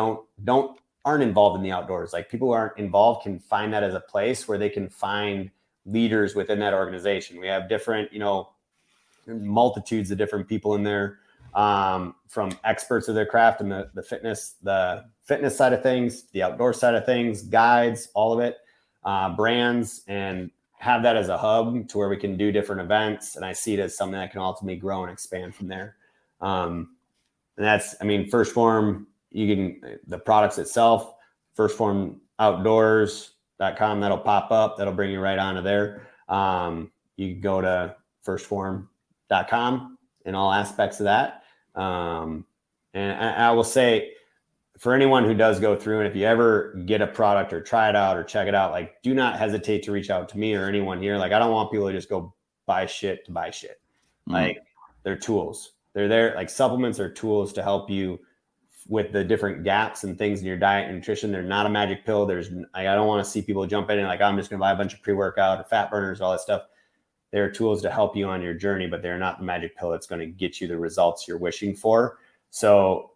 aren't involved in the outdoors, like people who aren't involved can find that as a place where they can find leaders within that organization. We have different, multitudes of different people in there, from experts of their craft and the fitness side of things, the outdoor side of things, guides, all of it, brands, and have that as a hub to where we can do different events. And I see it as something that can ultimately grow and expand from there. And that's, Phorm, the products itself, Phorm Outdoors.com, that'll pop up. That'll bring you right onto there. You can go to firstphorm.com in all aspects of that. And I will say, for anyone who does go through, and if you ever get a product or try it out or check it out, like, do not hesitate to reach out to me or anyone here. Like, I don't want people to just go buy shit to buy shit. Like, they're tools. They're there. Like, supplements are tools to help you with the different gaps and things in your diet and nutrition. They're not a magic pill. I don't want to see people jump in and like, I'm just going to buy a bunch of pre-workout or fat burners, all that stuff. They're tools to help you on your journey, but they're not the magic pill that's going to get you the results you're wishing for. So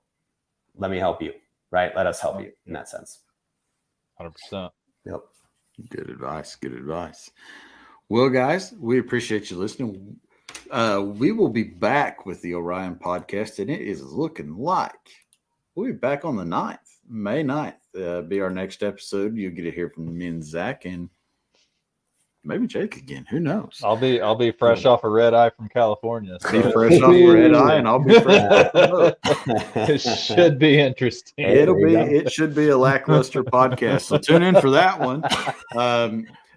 let me help you, right? Let us help you in that sense. 100%. Yep. Good advice. Good advice. Well, guys, we appreciate you listening. We will be back with the Orion podcast, and it is looking like we'll be back on the 9th, May 9th. Be our next episode. You'll get to hear from me and Zach and maybe Jake again. Who knows? I'll be fresh off a red eye from California. So. Be fresh off a red eye, and I'll be fresh off the boat. It should be interesting. It should be a lackluster podcast. So tune in for that one.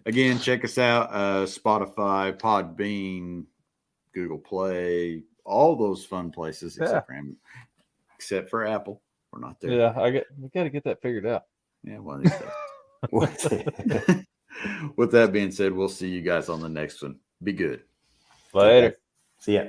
Again, check us out. Spotify, Podbean, Google Play, all those fun places, except for Apple. We're not there. Yeah, we got to get that figured out. Yeah, one of these days. With that being said, we'll see you guys on the next one. Be good. Later. See ya.